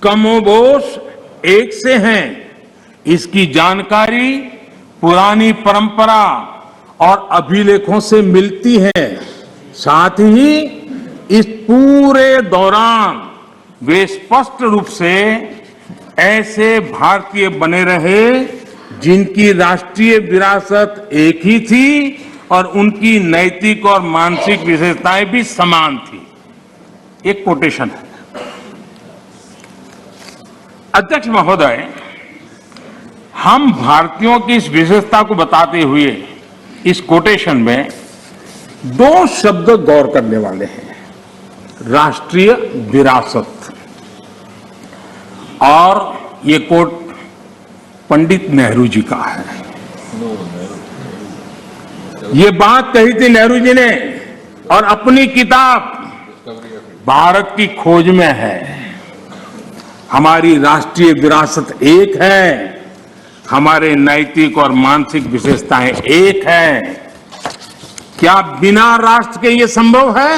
Speaker 4: कमोबेश एक से हैं। इसकी जानकारी पुरानी परंपरा और अभिलेखों से मिलती है। साथ ही इस पूरे दौरान वे स्पष्ट रूप से ऐसे भारतीय बने रहे जिनकी राष्ट्रीय विरासत एक ही थी और उनकी नैतिक और मानसिक विशेषताएं भी समान थी। एक कोटेशन है, अध्यक्ष महोदय, हम भारतीयों की इस विशेषता को बताते हुए इस कोटेशन में दो शब्द गौर करने वाले हैं, राष्ट्रीय विरासत। और ये कोट पंडित नेहरू जी का है। ये बात कही थी नेहरू जी ने और अपनी किताब भारत की खोज में है। हमारी राष्ट्रीय विरासत एक है, हमारे नैतिक और मानसिक विशेषताएं एक है। क्या बिना राष्ट्र के ये संभव है?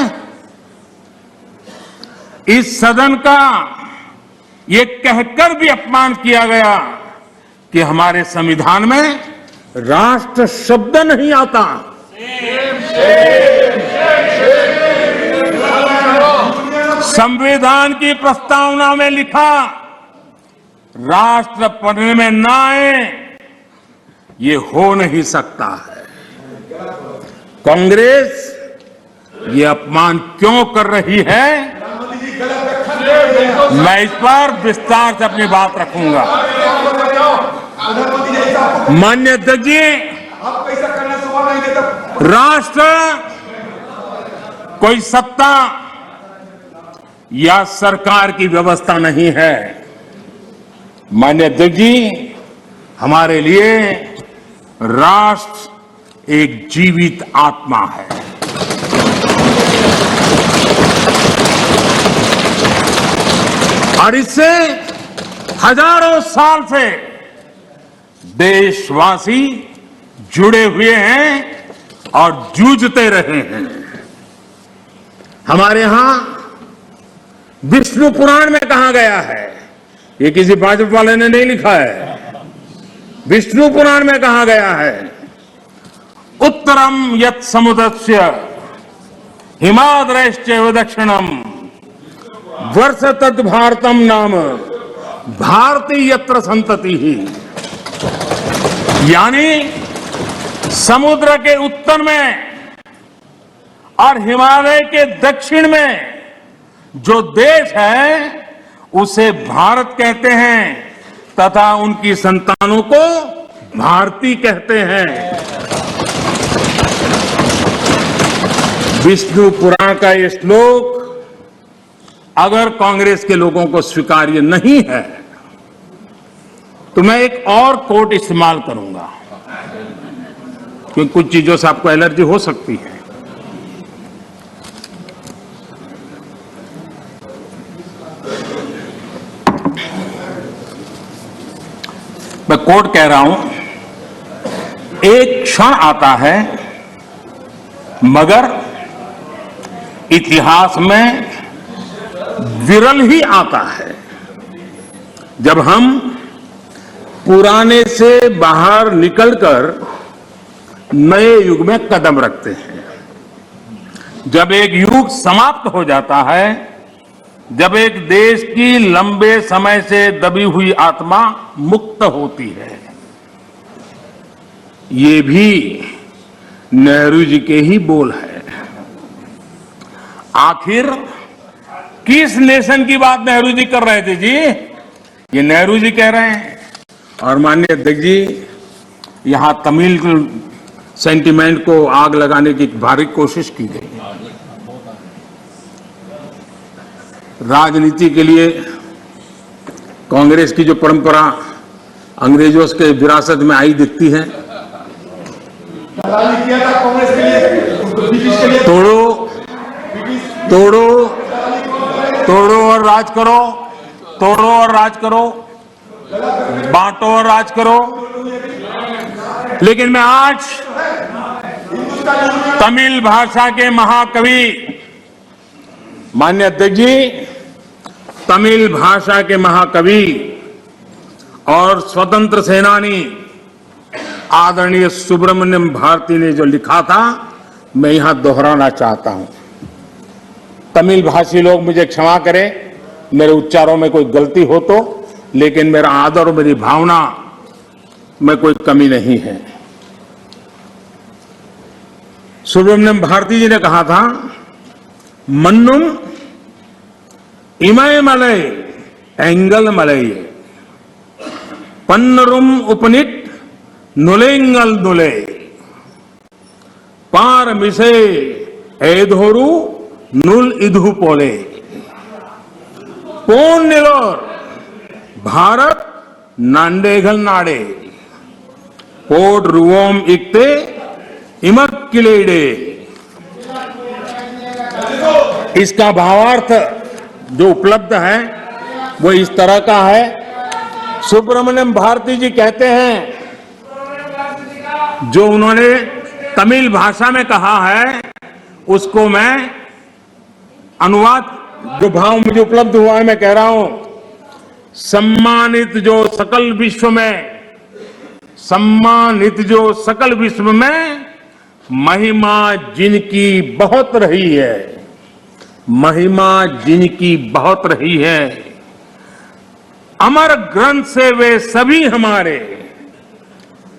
Speaker 4: इस सदन का ये कहकर भी अपमान किया गया कि हमारे संविधान में राष्ट्र शब्द नहीं आता। संविधान की प्रस्तावना में लिखा राष्ट्र पढ़ने में ना आए, ये हो नहीं सकता है। कांग्रेस ये अपमान क्यों कर रही है, मैं इस पर विस्तार से अपनी बात रखूंगा। माननीय अध्यक्ष जी, राष्ट्र कोई सत्ता या सरकार की व्यवस्था नहीं है। माननीय अध्यक्ष जी, हमारे लिए राष्ट्र एक जीवित आत्मा है। और इससे हजारों साल से देशवासी जुड़े हुए हैं और जूझते रहे हैं। हमारे यहां विष्णु पुराण में कहा गया है, ये किसी भाजपा वाले ने नहीं लिखा है, विष्णु पुराण में कहा गया है, उत्तरम यत् समुद्रस्य हिमाद्रश्च दक्षिणम वर्ष तद भारतम नाम भारती यत्र संतति ही। यानी समुद्र के उत्तर में और हिमालय के दक्षिण में जो देश है उसे भारत कहते हैं तथा उनकी संतानों को भारती कहते हैं। विष्णु पुराण का ये श्लोक अगर कांग्रेस के लोगों को स्वीकार्य नहीं है तो मैं एक और कोट इस्तेमाल करूंगा, क्योंकि कुछ चीजों से आपको एलर्जी हो सकती है। मैं कोट कह रहा हूं, एक क्षण आता है मगर इतिहास में विरल ही आता है जब हम पुराने से बाहर निकलकर नए युग में कदम रखते हैं। जब एक युग समाप्त हो जाता है, जब एक देश की लंबे समय से दबी हुई आत्मा मुक्त होती है। ये भी नेहरू जी के ही बोल है। आखिर किस नेशन की बात नेहरू जी कर रहे थे जी? ये नेहरू जी कह रहे हैं। और माननीय अध्यक्ष जी, यहां तमिल सेंटिमेंट को आग लगाने की भारी कोशिश की गई। राजनीति के लिए कांग्रेस की जो परंपरा अंग्रेजों के विरासत में आई दिखती है,
Speaker 3: किया था कांग्रेस के लिए,
Speaker 4: तोड़ो तोड़ो तोड़ो और राज करो, तोड़ो और राज करो, बांटो और राज करो। लेकिन मैं आज तमिल भाषा के महाकवि, माननीय अध्यक्ष जी, तमिल भाषा के महाकवि और स्वतंत्र सेनानी आदरणीय सुब्रमण्यम भारती ने जो लिखा था, मैं यहां दोहराना चाहता हूं। तमिल भाषी लोग मुझे क्षमा करें, मेरे उच्चारों में कोई गलती हो तो, लेकिन मेरा आदर और मेरी भावना में कोई कमी नहीं है। सुब्रमण्यम भारती जी ने कहा था, मन्नुम इमय मलय एंगल मलय पन्नरुम उपनिट नुलेंगल नुले पार मिसे एधोरु नुल इधु पोले पोन निलोर भारत नांडेघल नाडे पोट रुवोम इकते इमक किलेडे। इसका भावार्थ जो उपलब्ध है वो इस तरह का है। सुब्रमण्यम भारती जी कहते हैं, जो उन्होंने तमिल भाषा में कहा है उसको मैं अनुवाद, जो भाव मुझे उपलब्ध हुआ है मैं कह रहा हूं। सम्मानित जो सकल विश्व में महिमा जिनकी बहुत रही है, महिमा जिनकी बहुत रही है, अमर ग्रंथ से वे सभी हमारे,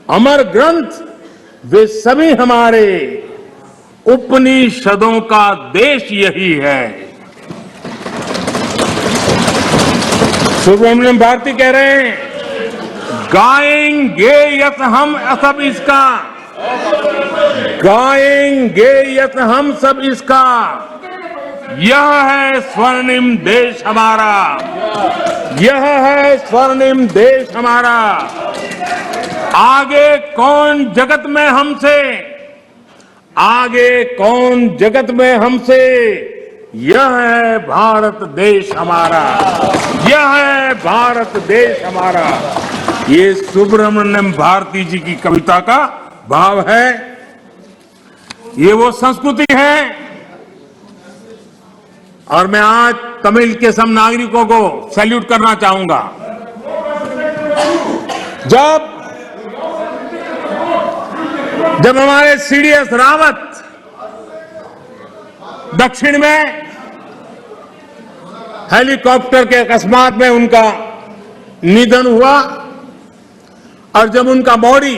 Speaker 4: अमर ग्रंथ वे सभी हमारे, उपनिषदों का देश यही है। सुब्रमण्यम भारती कह रहे हैं, गाएंगे यत हम सब इसका, गाएंगे यत हम सब इसका, यह है स्वर्णिम देश हमारा, यह है स्वर्णिम देश हमारा। आगे कौन जगत में हमसे, आगे कौन जगत में हमसे, यह है भारत देश हमारा, यह है भारत देश हमारा। ये सुब्रमण्यम भारती जी की कविता का भाव है। ये वो संस्कृति है। और मैं आज तमिल के सब नागरिकों को सैल्यूट करना चाहूंगा। जब हमारे सीडीएस रावत दक्षिण में हेलीकॉप्टर के अकस्मात में उनका निधन हुआ और जब उनका बॉडी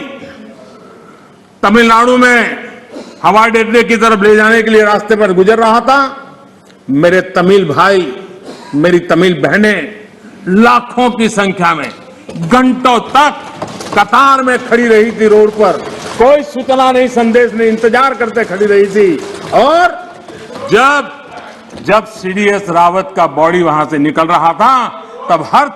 Speaker 4: तमिलनाडु में हवाई अड्डे की तरफ ले जाने के लिए रास्ते पर गुजर रहा था, मेरे तमिल भाई, मेरी तमिल बहनें लाखों की संख्या में घंटों तक कतार में खड़ी रही थी रोड पर, कोई सूचना नहीं, संदेश नहीं, इंतजार करते खड़ी रही थी। और जब सीडीएस रावत का बॉडी वहां से निकल रहा था, तब हर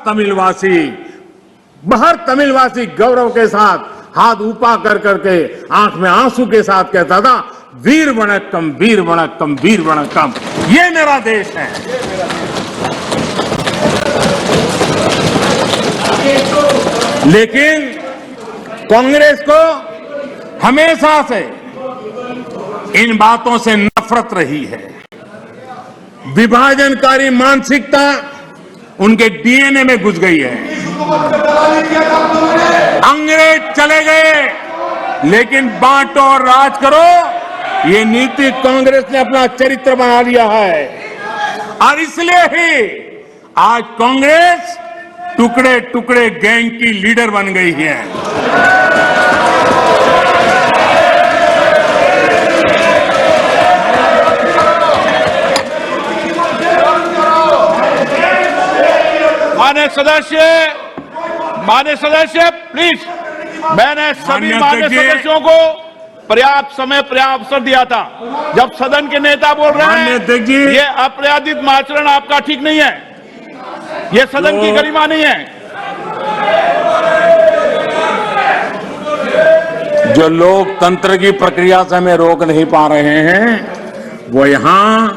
Speaker 4: तमिलवासी गौरव के साथ हाथ ऊपर कर करके आंख में आंसू के साथ कहता था, वीर वणक्कम, वीर वणक्कम, वीर वणक्कम, ये मेरा देश है। लेकिन कांग्रेस को हमेशा से इन बातों से नफरत रही है। विभाजनकारी मानसिकता उनके डीएनए में घुस गई है। अंग्रेज चले गए, लेकिन बांटो और राज करो, ये नीति कांग्रेस ने अपना चरित्र बना लिया है। और इसलिए ही आज कांग्रेस टुकड़े टुकड़े गैंग की लीडर बन गई है।
Speaker 2: माननीय सदस्य प्लीज, मैंने सभी माननीय सदस्यों को पर्याप्त समय पर्याप्त अवसर दिया था। जब सदन के नेता बोल रहे हैं ये अपराधित आचरण आपका ठीक नहीं है, ये सदन की गरिमा नहीं है।
Speaker 4: जो लोकतंत्र की प्रक्रिया से हमें रोक नहीं पा रहे हैं, वो यहां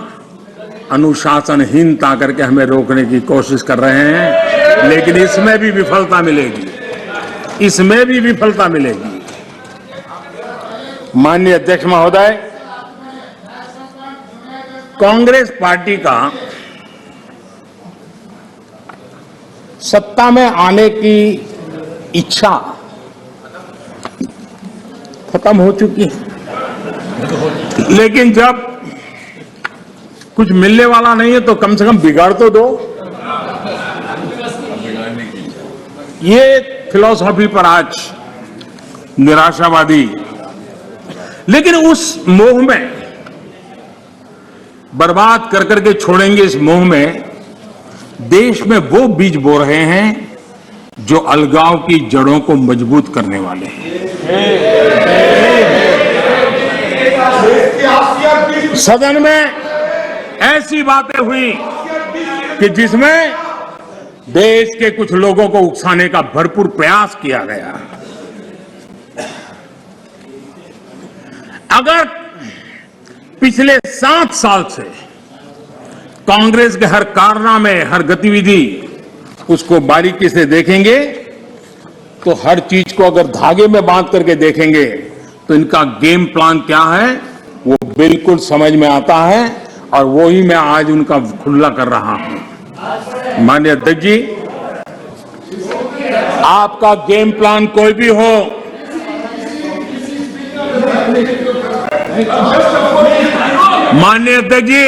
Speaker 4: अनुशासनहीनता करके हमें रोकने की कोशिश कर रहे हैं। लेकिन इसमें भी विफलता मिलेगी, इसमें भी विफलता मिलेगी। माननीय अध्यक्ष महोदय, कांग्रेस पार्टी का सत्ता में आने की इच्छा खत्म हो चुकी है। लेकिन जब कुछ मिलने वाला नहीं है तो कम से कम बिगाड़ तो दो। ये फिलॉसफी पर आज निराशावादी, लेकिन उस मोह में बर्बाद कर करके छोड़ेंगे, इस मोह में देश में वो बीज बो रहे हैं जो अलगाव की जड़ों को मजबूत करने वाले हैं। सदन में ऐसी बातें हुई कि जिसमें देश के कुछ लोगों को उकसाने का भरपूर प्रयास किया गया। अगर पिछले 7 साल से कांग्रेस के हर कारनामे, हर गतिविधि उसको बारीकी से देखेंगे तो हर चीज को अगर धागे में बांध करके देखेंगे तो इनका गेम प्लान क्या है वो बिल्कुल समझ में आता है, और वो ही मैं आज उनका खुला कर रहा हूं। माननीय अध्यक्ष जी, आपका गेम प्लान कोई भी हो, माननीय अध्यक्ष जी,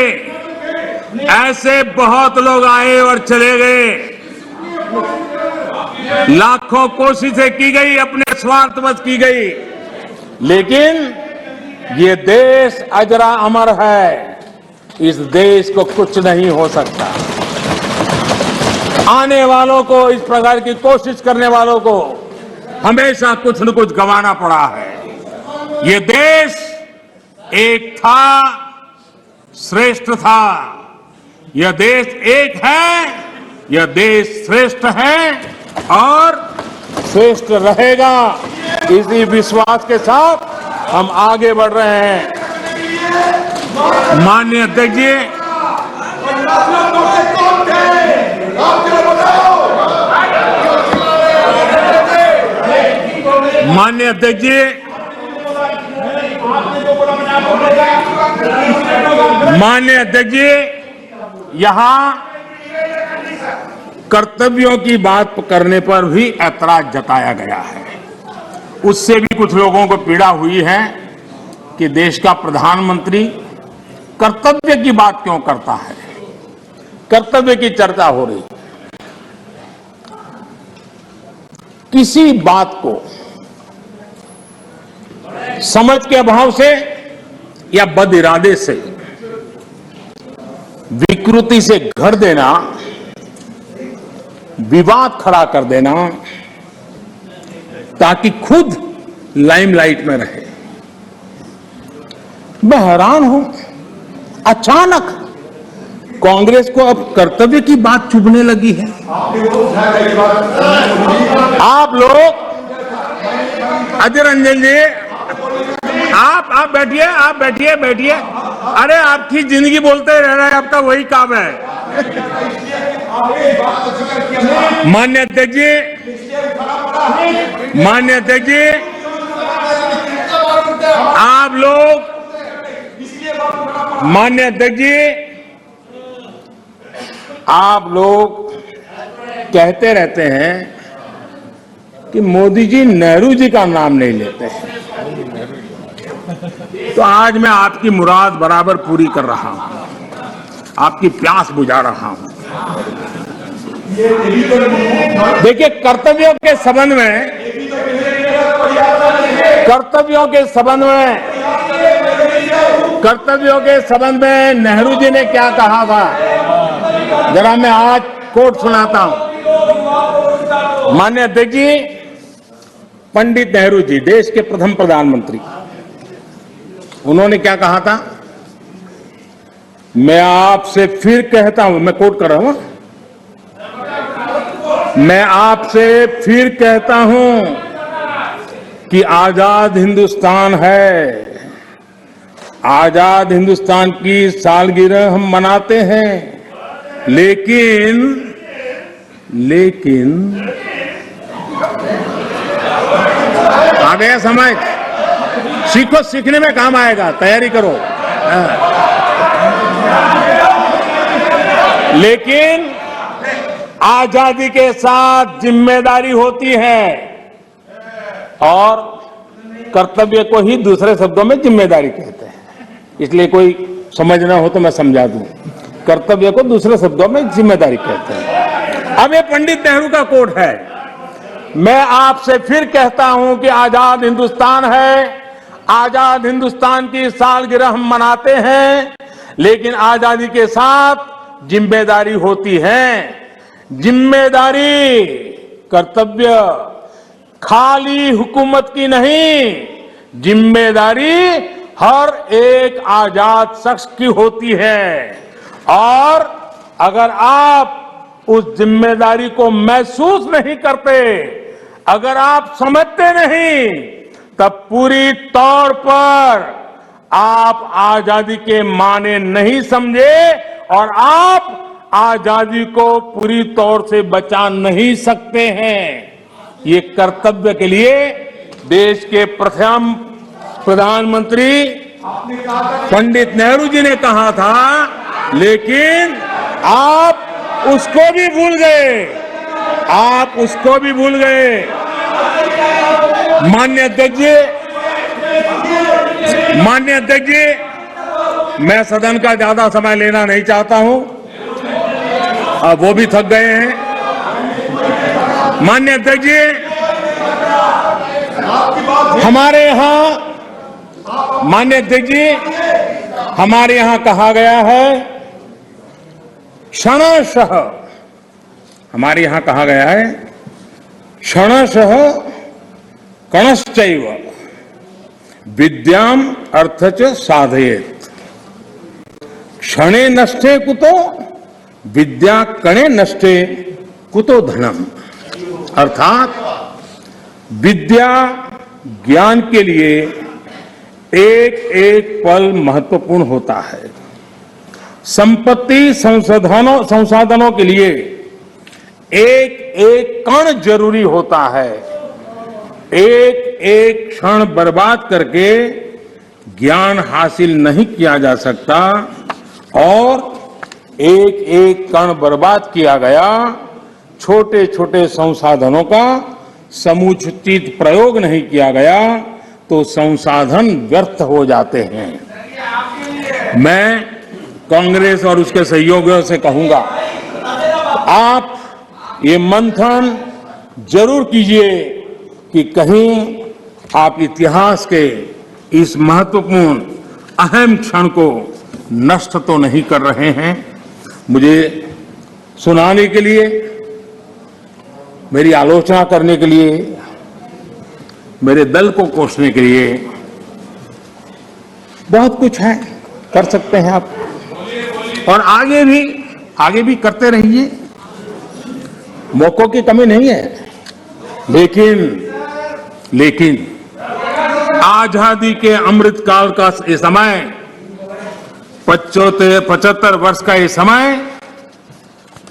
Speaker 4: ऐसे बहुत लोग आए और चले गए, लाखों कोशिशें की गई, अपने स्वार्थवश की गई, लेकिन ये देश अजरा अमर है। इस देश को कुछ नहीं हो सकता। आने वालों को, इस प्रकार की कोशिश करने वालों को हमेशा कुछ न कुछ गंवाना पड़ा है। ये देश एक था, श्रेष्ठ था। यह देश एक है, यह देश श्रेष्ठ है और श्रेष्ठ रहेगा। इसी विश्वास के साथ हम आगे बढ़ रहे हैं। माननीय अध्यक्ष जी, माननीय अध्यक्ष जी, माननीय अध्यक्ष जी, यहां कर्तव्यों की बात करने पर भी ऐतराज जताया गया है। उससे भी कुछ लोगों को पीड़ा हुई है कि देश का प्रधानमंत्री कर्तव्य की बात क्यों करता है, कर्तव्य की चर्चा हो रही। किसी बात को समझ के अभाव से या बद इरादे से विकृति से घर देना, विवाद खड़ा कर देना ताकि खुद लाइमलाइट में रहे। मैं हैरान हूं, अचानक कांग्रेस को अब कर्तव्य की बात चुभने लगी है। आप लोग, अजय रंजन जी, आप बैठिए, आप बैठिए। अरे आपकी जिंदगी बोलते रह रहा है, आपका वही काम है। माननीय अध्यक्ष जी, माननीय अध्यक्ष जी, आप लोग, माननीय अध्यक्ष जी, आप लोग कहते रहते हैं कि मोदी जी नेहरू जी का नाम नहीं लेते हैं। तो आज मैं आपकी मुराद बराबर पूरी कर रहा हूं, आपकी प्यास बुझा रहा हूं। देखिए, कर्तव्यों के संबंध में, कर्तव्यों के संबंध में नेहरू जी ने क्या कहा था, जरा मैं आज कोट सुनाता हूं। माननीय अध्यक्ष जी, पंडित नेहरू जी, देश के प्रथम प्रधानमंत्री, उन्होंने क्या कहा था? मैं आपसे फिर कहता हूं, मैं कोट कर रहा हूं, मैं आपसे फिर कहता हूं कि आजाद हिंदुस्तान है, आजाद हिंदुस्तान की सालगिरह हम मनाते हैं, लेकिन आ गया समझ, सीखो, सीखने में काम आएगा, तैयारी करो। लेकिन आजादी के साथ जिम्मेदारी होती है, और कर्तव्य को ही दूसरे शब्दों में जिम्मेदारी कहते हैं। इसलिए कोई समझना हो तो मैं समझा दूं, कर्तव्य को दूसरे शब्दों में जिम्मेदारी कहते हैं। अब ये पंडित नेहरू का कोट है। मैं आपसे फिर कहता हूं कि आजाद हिंदुस्तान है, आजाद हिंदुस्तान की सालगिरह हम मनाते हैं, लेकिन आजादी के साथ जिम्मेदारी होती है। जिम्मेदारी कर्तव्य खाली हुकूमत की नहीं, जिम्मेदारी हर एक आजाद शख्स की होती है। और अगर आप उस जिम्मेदारी को महसूस नहीं करते, अगर आप समझते नहीं, तब पूरी तौर पर आप आजादी के माने नहीं समझे और आप आजादी को पूरी तौर से बचा नहीं सकते हैं। ये कर्तव्य के लिए देश के प्रथम प्रधानमंत्री पंडित नेहरू जी ने कहा था, लेकिन आप उसको भी भूल गए, आप उसको भी भूल गए। माननीय अध्यक्ष जी, मैं सदन का ज्यादा समय लेना नहीं चाहता हूं, अब वो भी थक गए हैं। माननीय अध्यक्ष जी, हमारे यहां माननीय अध्यक्ष जी, हमारे यहां कहा गया है क्षणशः, हमारे यहां कहा गया है क्षणशः कणश्चैव विद्याम अर्थच साधयेत्। क्षणे नष्टे कुतो विद्या कणे नष्टे कुतो धनम। अर्थात विद्या ज्ञान के लिए एक एक पल महत्वपूर्ण होता है। संपत्ति संसाधनों के लिए एक एक कण जरूरी होता है। एक एक क्षण बर्बाद करके ज्ञान हासिल नहीं किया जा सकता और एक एक कण बर्बाद किया गया, छोटे छोटे संसाधनों का समुचित प्रयोग नहीं किया गया तो संसाधन व्यर्थ हो जाते हैं। मैं कांग्रेस और उसके सहयोगियों से कहूंगा, आप ये मंथन जरूर कीजिए कि कहीं आप इतिहास के इस महत्वपूर्ण अहम क्षण को नष्ट तो नहीं कर रहे हैं। मुझे सुनाने के लिए, मेरी आलोचना करने के लिए, मेरे दल को कोसने के लिए बहुत कुछ है, कर सकते हैं आप और आगे भी करते रहिए, मौकों की कमी नहीं है। लेकिन आजादी के अमृत काल का ये समय, 75 वर्ष का ये समय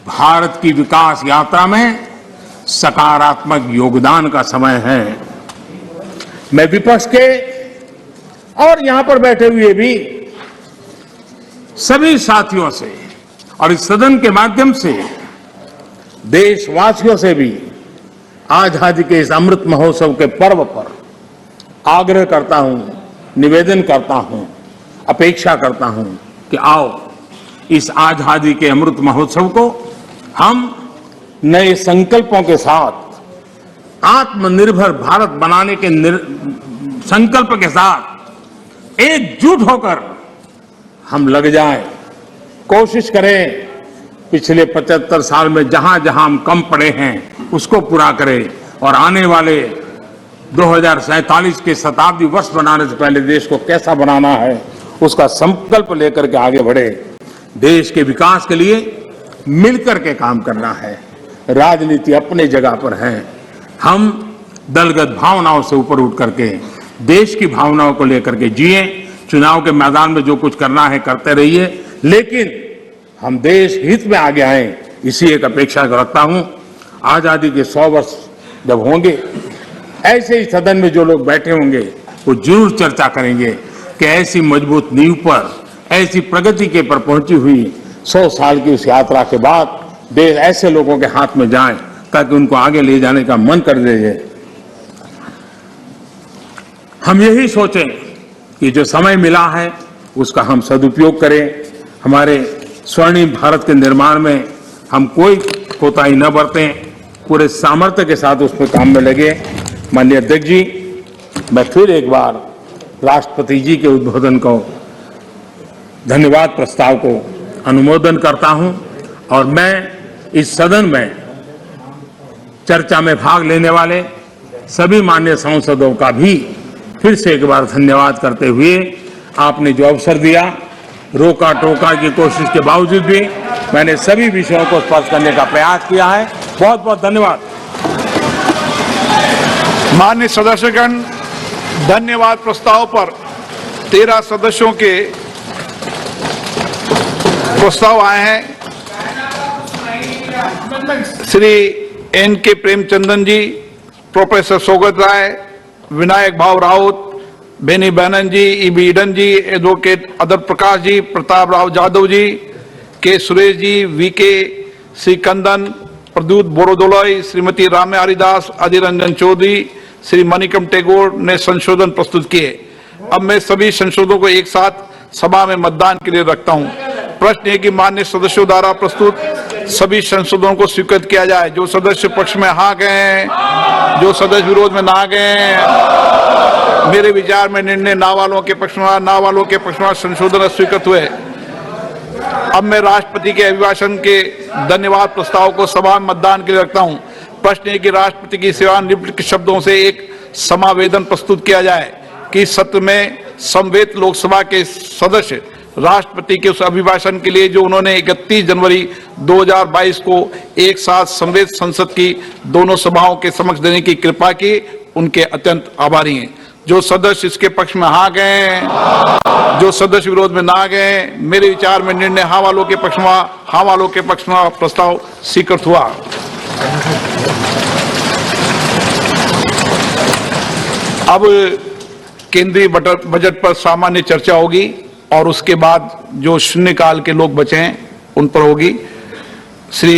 Speaker 4: भारत की विकास यात्रा में सकारात्मक योगदान का समय है। मैं विपक्ष के और यहां पर बैठे हुए भी सभी साथियों से और इस सदन के माध्यम से देशवासियों से भी आजादी के इस अमृत महोत्सव के पर्व पर आग्रह करता हूं, निवेदन करता हूं, अपेक्षा करता हूं कि आओ इस आजादी के अमृत महोत्सव को हम नए संकल्पों के साथ, आत्मनिर्भर भारत बनाने के संकल्प के साथ एकजुट होकर हम लग जाएं, कोशिश करें पिछले 75 साल में जहां जहां हम कम पड़े हैं उसको पूरा करें और आने वाले 2047 के शताब्दी वर्ष बनाने से पहले देश को कैसा बनाना है उसका संकल्प लेकर के आगे बढ़े। देश के विकास के लिए मिलकर के काम करना है। राजनीति अपने जगह पर है, हम दलगत भावनाओं से ऊपर उठ करके देश की भावनाओं को लेकर के जिए। चुनाव के मैदान में जो कुछ करना है करते रहिए, लेकिन हम देश हित में आगे आए, इसी एक अपेक्षा रखता हूं। आजादी के 100 वर्ष जब होंगे, ऐसे ही सदन में जो लोग बैठे होंगे वो जरूर चर्चा करेंगे कि ऐसी मजबूत नींव पर, ऐसी प्रगति के पर पहुंची हुई 100 साल की उस यात्रा के बाद देश ऐसे लोगों के हाथ में जाए ताकि उनको आगे ले जाने का मन कर दे। हम यही सोचें कि जो समय मिला है उसका हम सदुपयोग करें। हमारे स्वर्णिम भारत के निर्माण में हम कोई कोताही न बरतें, पूरे सामर्थ्य के साथ उस पर काम में लगे। माननीय अध्यक्ष जी, मैं फिर एक बार राष्ट्रपति जी के उद्बोधन को, धन्यवाद प्रस्ताव को अनुमोदन करता हूं और मैं इस सदन में चर्चा में भाग लेने वाले सभी माननीय सांसदों का भी फिर से एक बार धन्यवाद करते हुए आपने जो अवसर दिया, रोका टोका की कोशिश के बावजूद भी मैंने सभी विषयों को स्पर्श करने का प्रयास किया है। बहुत बहुत धन्यवाद।
Speaker 2: माननीय सदस्यगण, धन्यवाद प्रस्ताव पर 13 सदस्यों के प्रस्ताव आए हैं। श्री N.K. प्रेमचंदन जी, प्रोफेसर सौगत राय, विनायक भाव राउत, बेनी बैनर्जी, E.B. ईडन जी, एडवोकेट अदर प्रकाश जी, प्रताप राव जाधव जी, के सुरेश जी, V.K. श्री कंदन, प्रद्युत बोरोदोलोई, श्रीमती रामे हरिदास, अधीर रंजन चौधरी, श्री मणिकम टेगोर ने संशोधन प्रस्तुत किए। अब मैं सभी संशोधनों को एक साथ सभा में मतदान के लिए रखता हूं। प्रश्न है कि माननीय सदस्यों द्वारा प्रस्तुत सभी संशोधनों को स्वीकृत किया जाए। जो सदस्य पक्ष में हाँ गए, जो सदस्य विरोध में ना गए। मेरे विचार में निर्णय ना वालों के पक्ष में संशोधन स्वीकृत हुए। अब मैं राष्ट्रपति के अभिभाषण के धन्यवाद प्रस्ताव को सभा में मतदान के लिए रखता हूं। प्रश्न है कि राष्ट्रपति की सेवा निम्नलिखित शब्दों से एक समावेदन प्रस्तुत किया जाए कि सत्र में समवेत लोकसभा के सदस्य राष्ट्रपति के उस अभिभाषण के लिए जो उन्होंने 31 जनवरी 2022 को एक साथ समवेत संसद की दोनों सभाओं के समक्ष देने की कृपा की, उनके अत्यंत आभारी हैं। जो सदस्य इसके पक्ष में हाँ गए, जो सदस्य विरोध में ना गए, मेरे विचार में निर्णय हाँ वालों के पक्ष में प्रस्ताव स्वीकृत हुआ। अब केंद्रीय बजट पर सामान्य चर्चा होगी और उसके बाद जो शून्यकाल के लोग बचे हैं उन पर होगी। श्री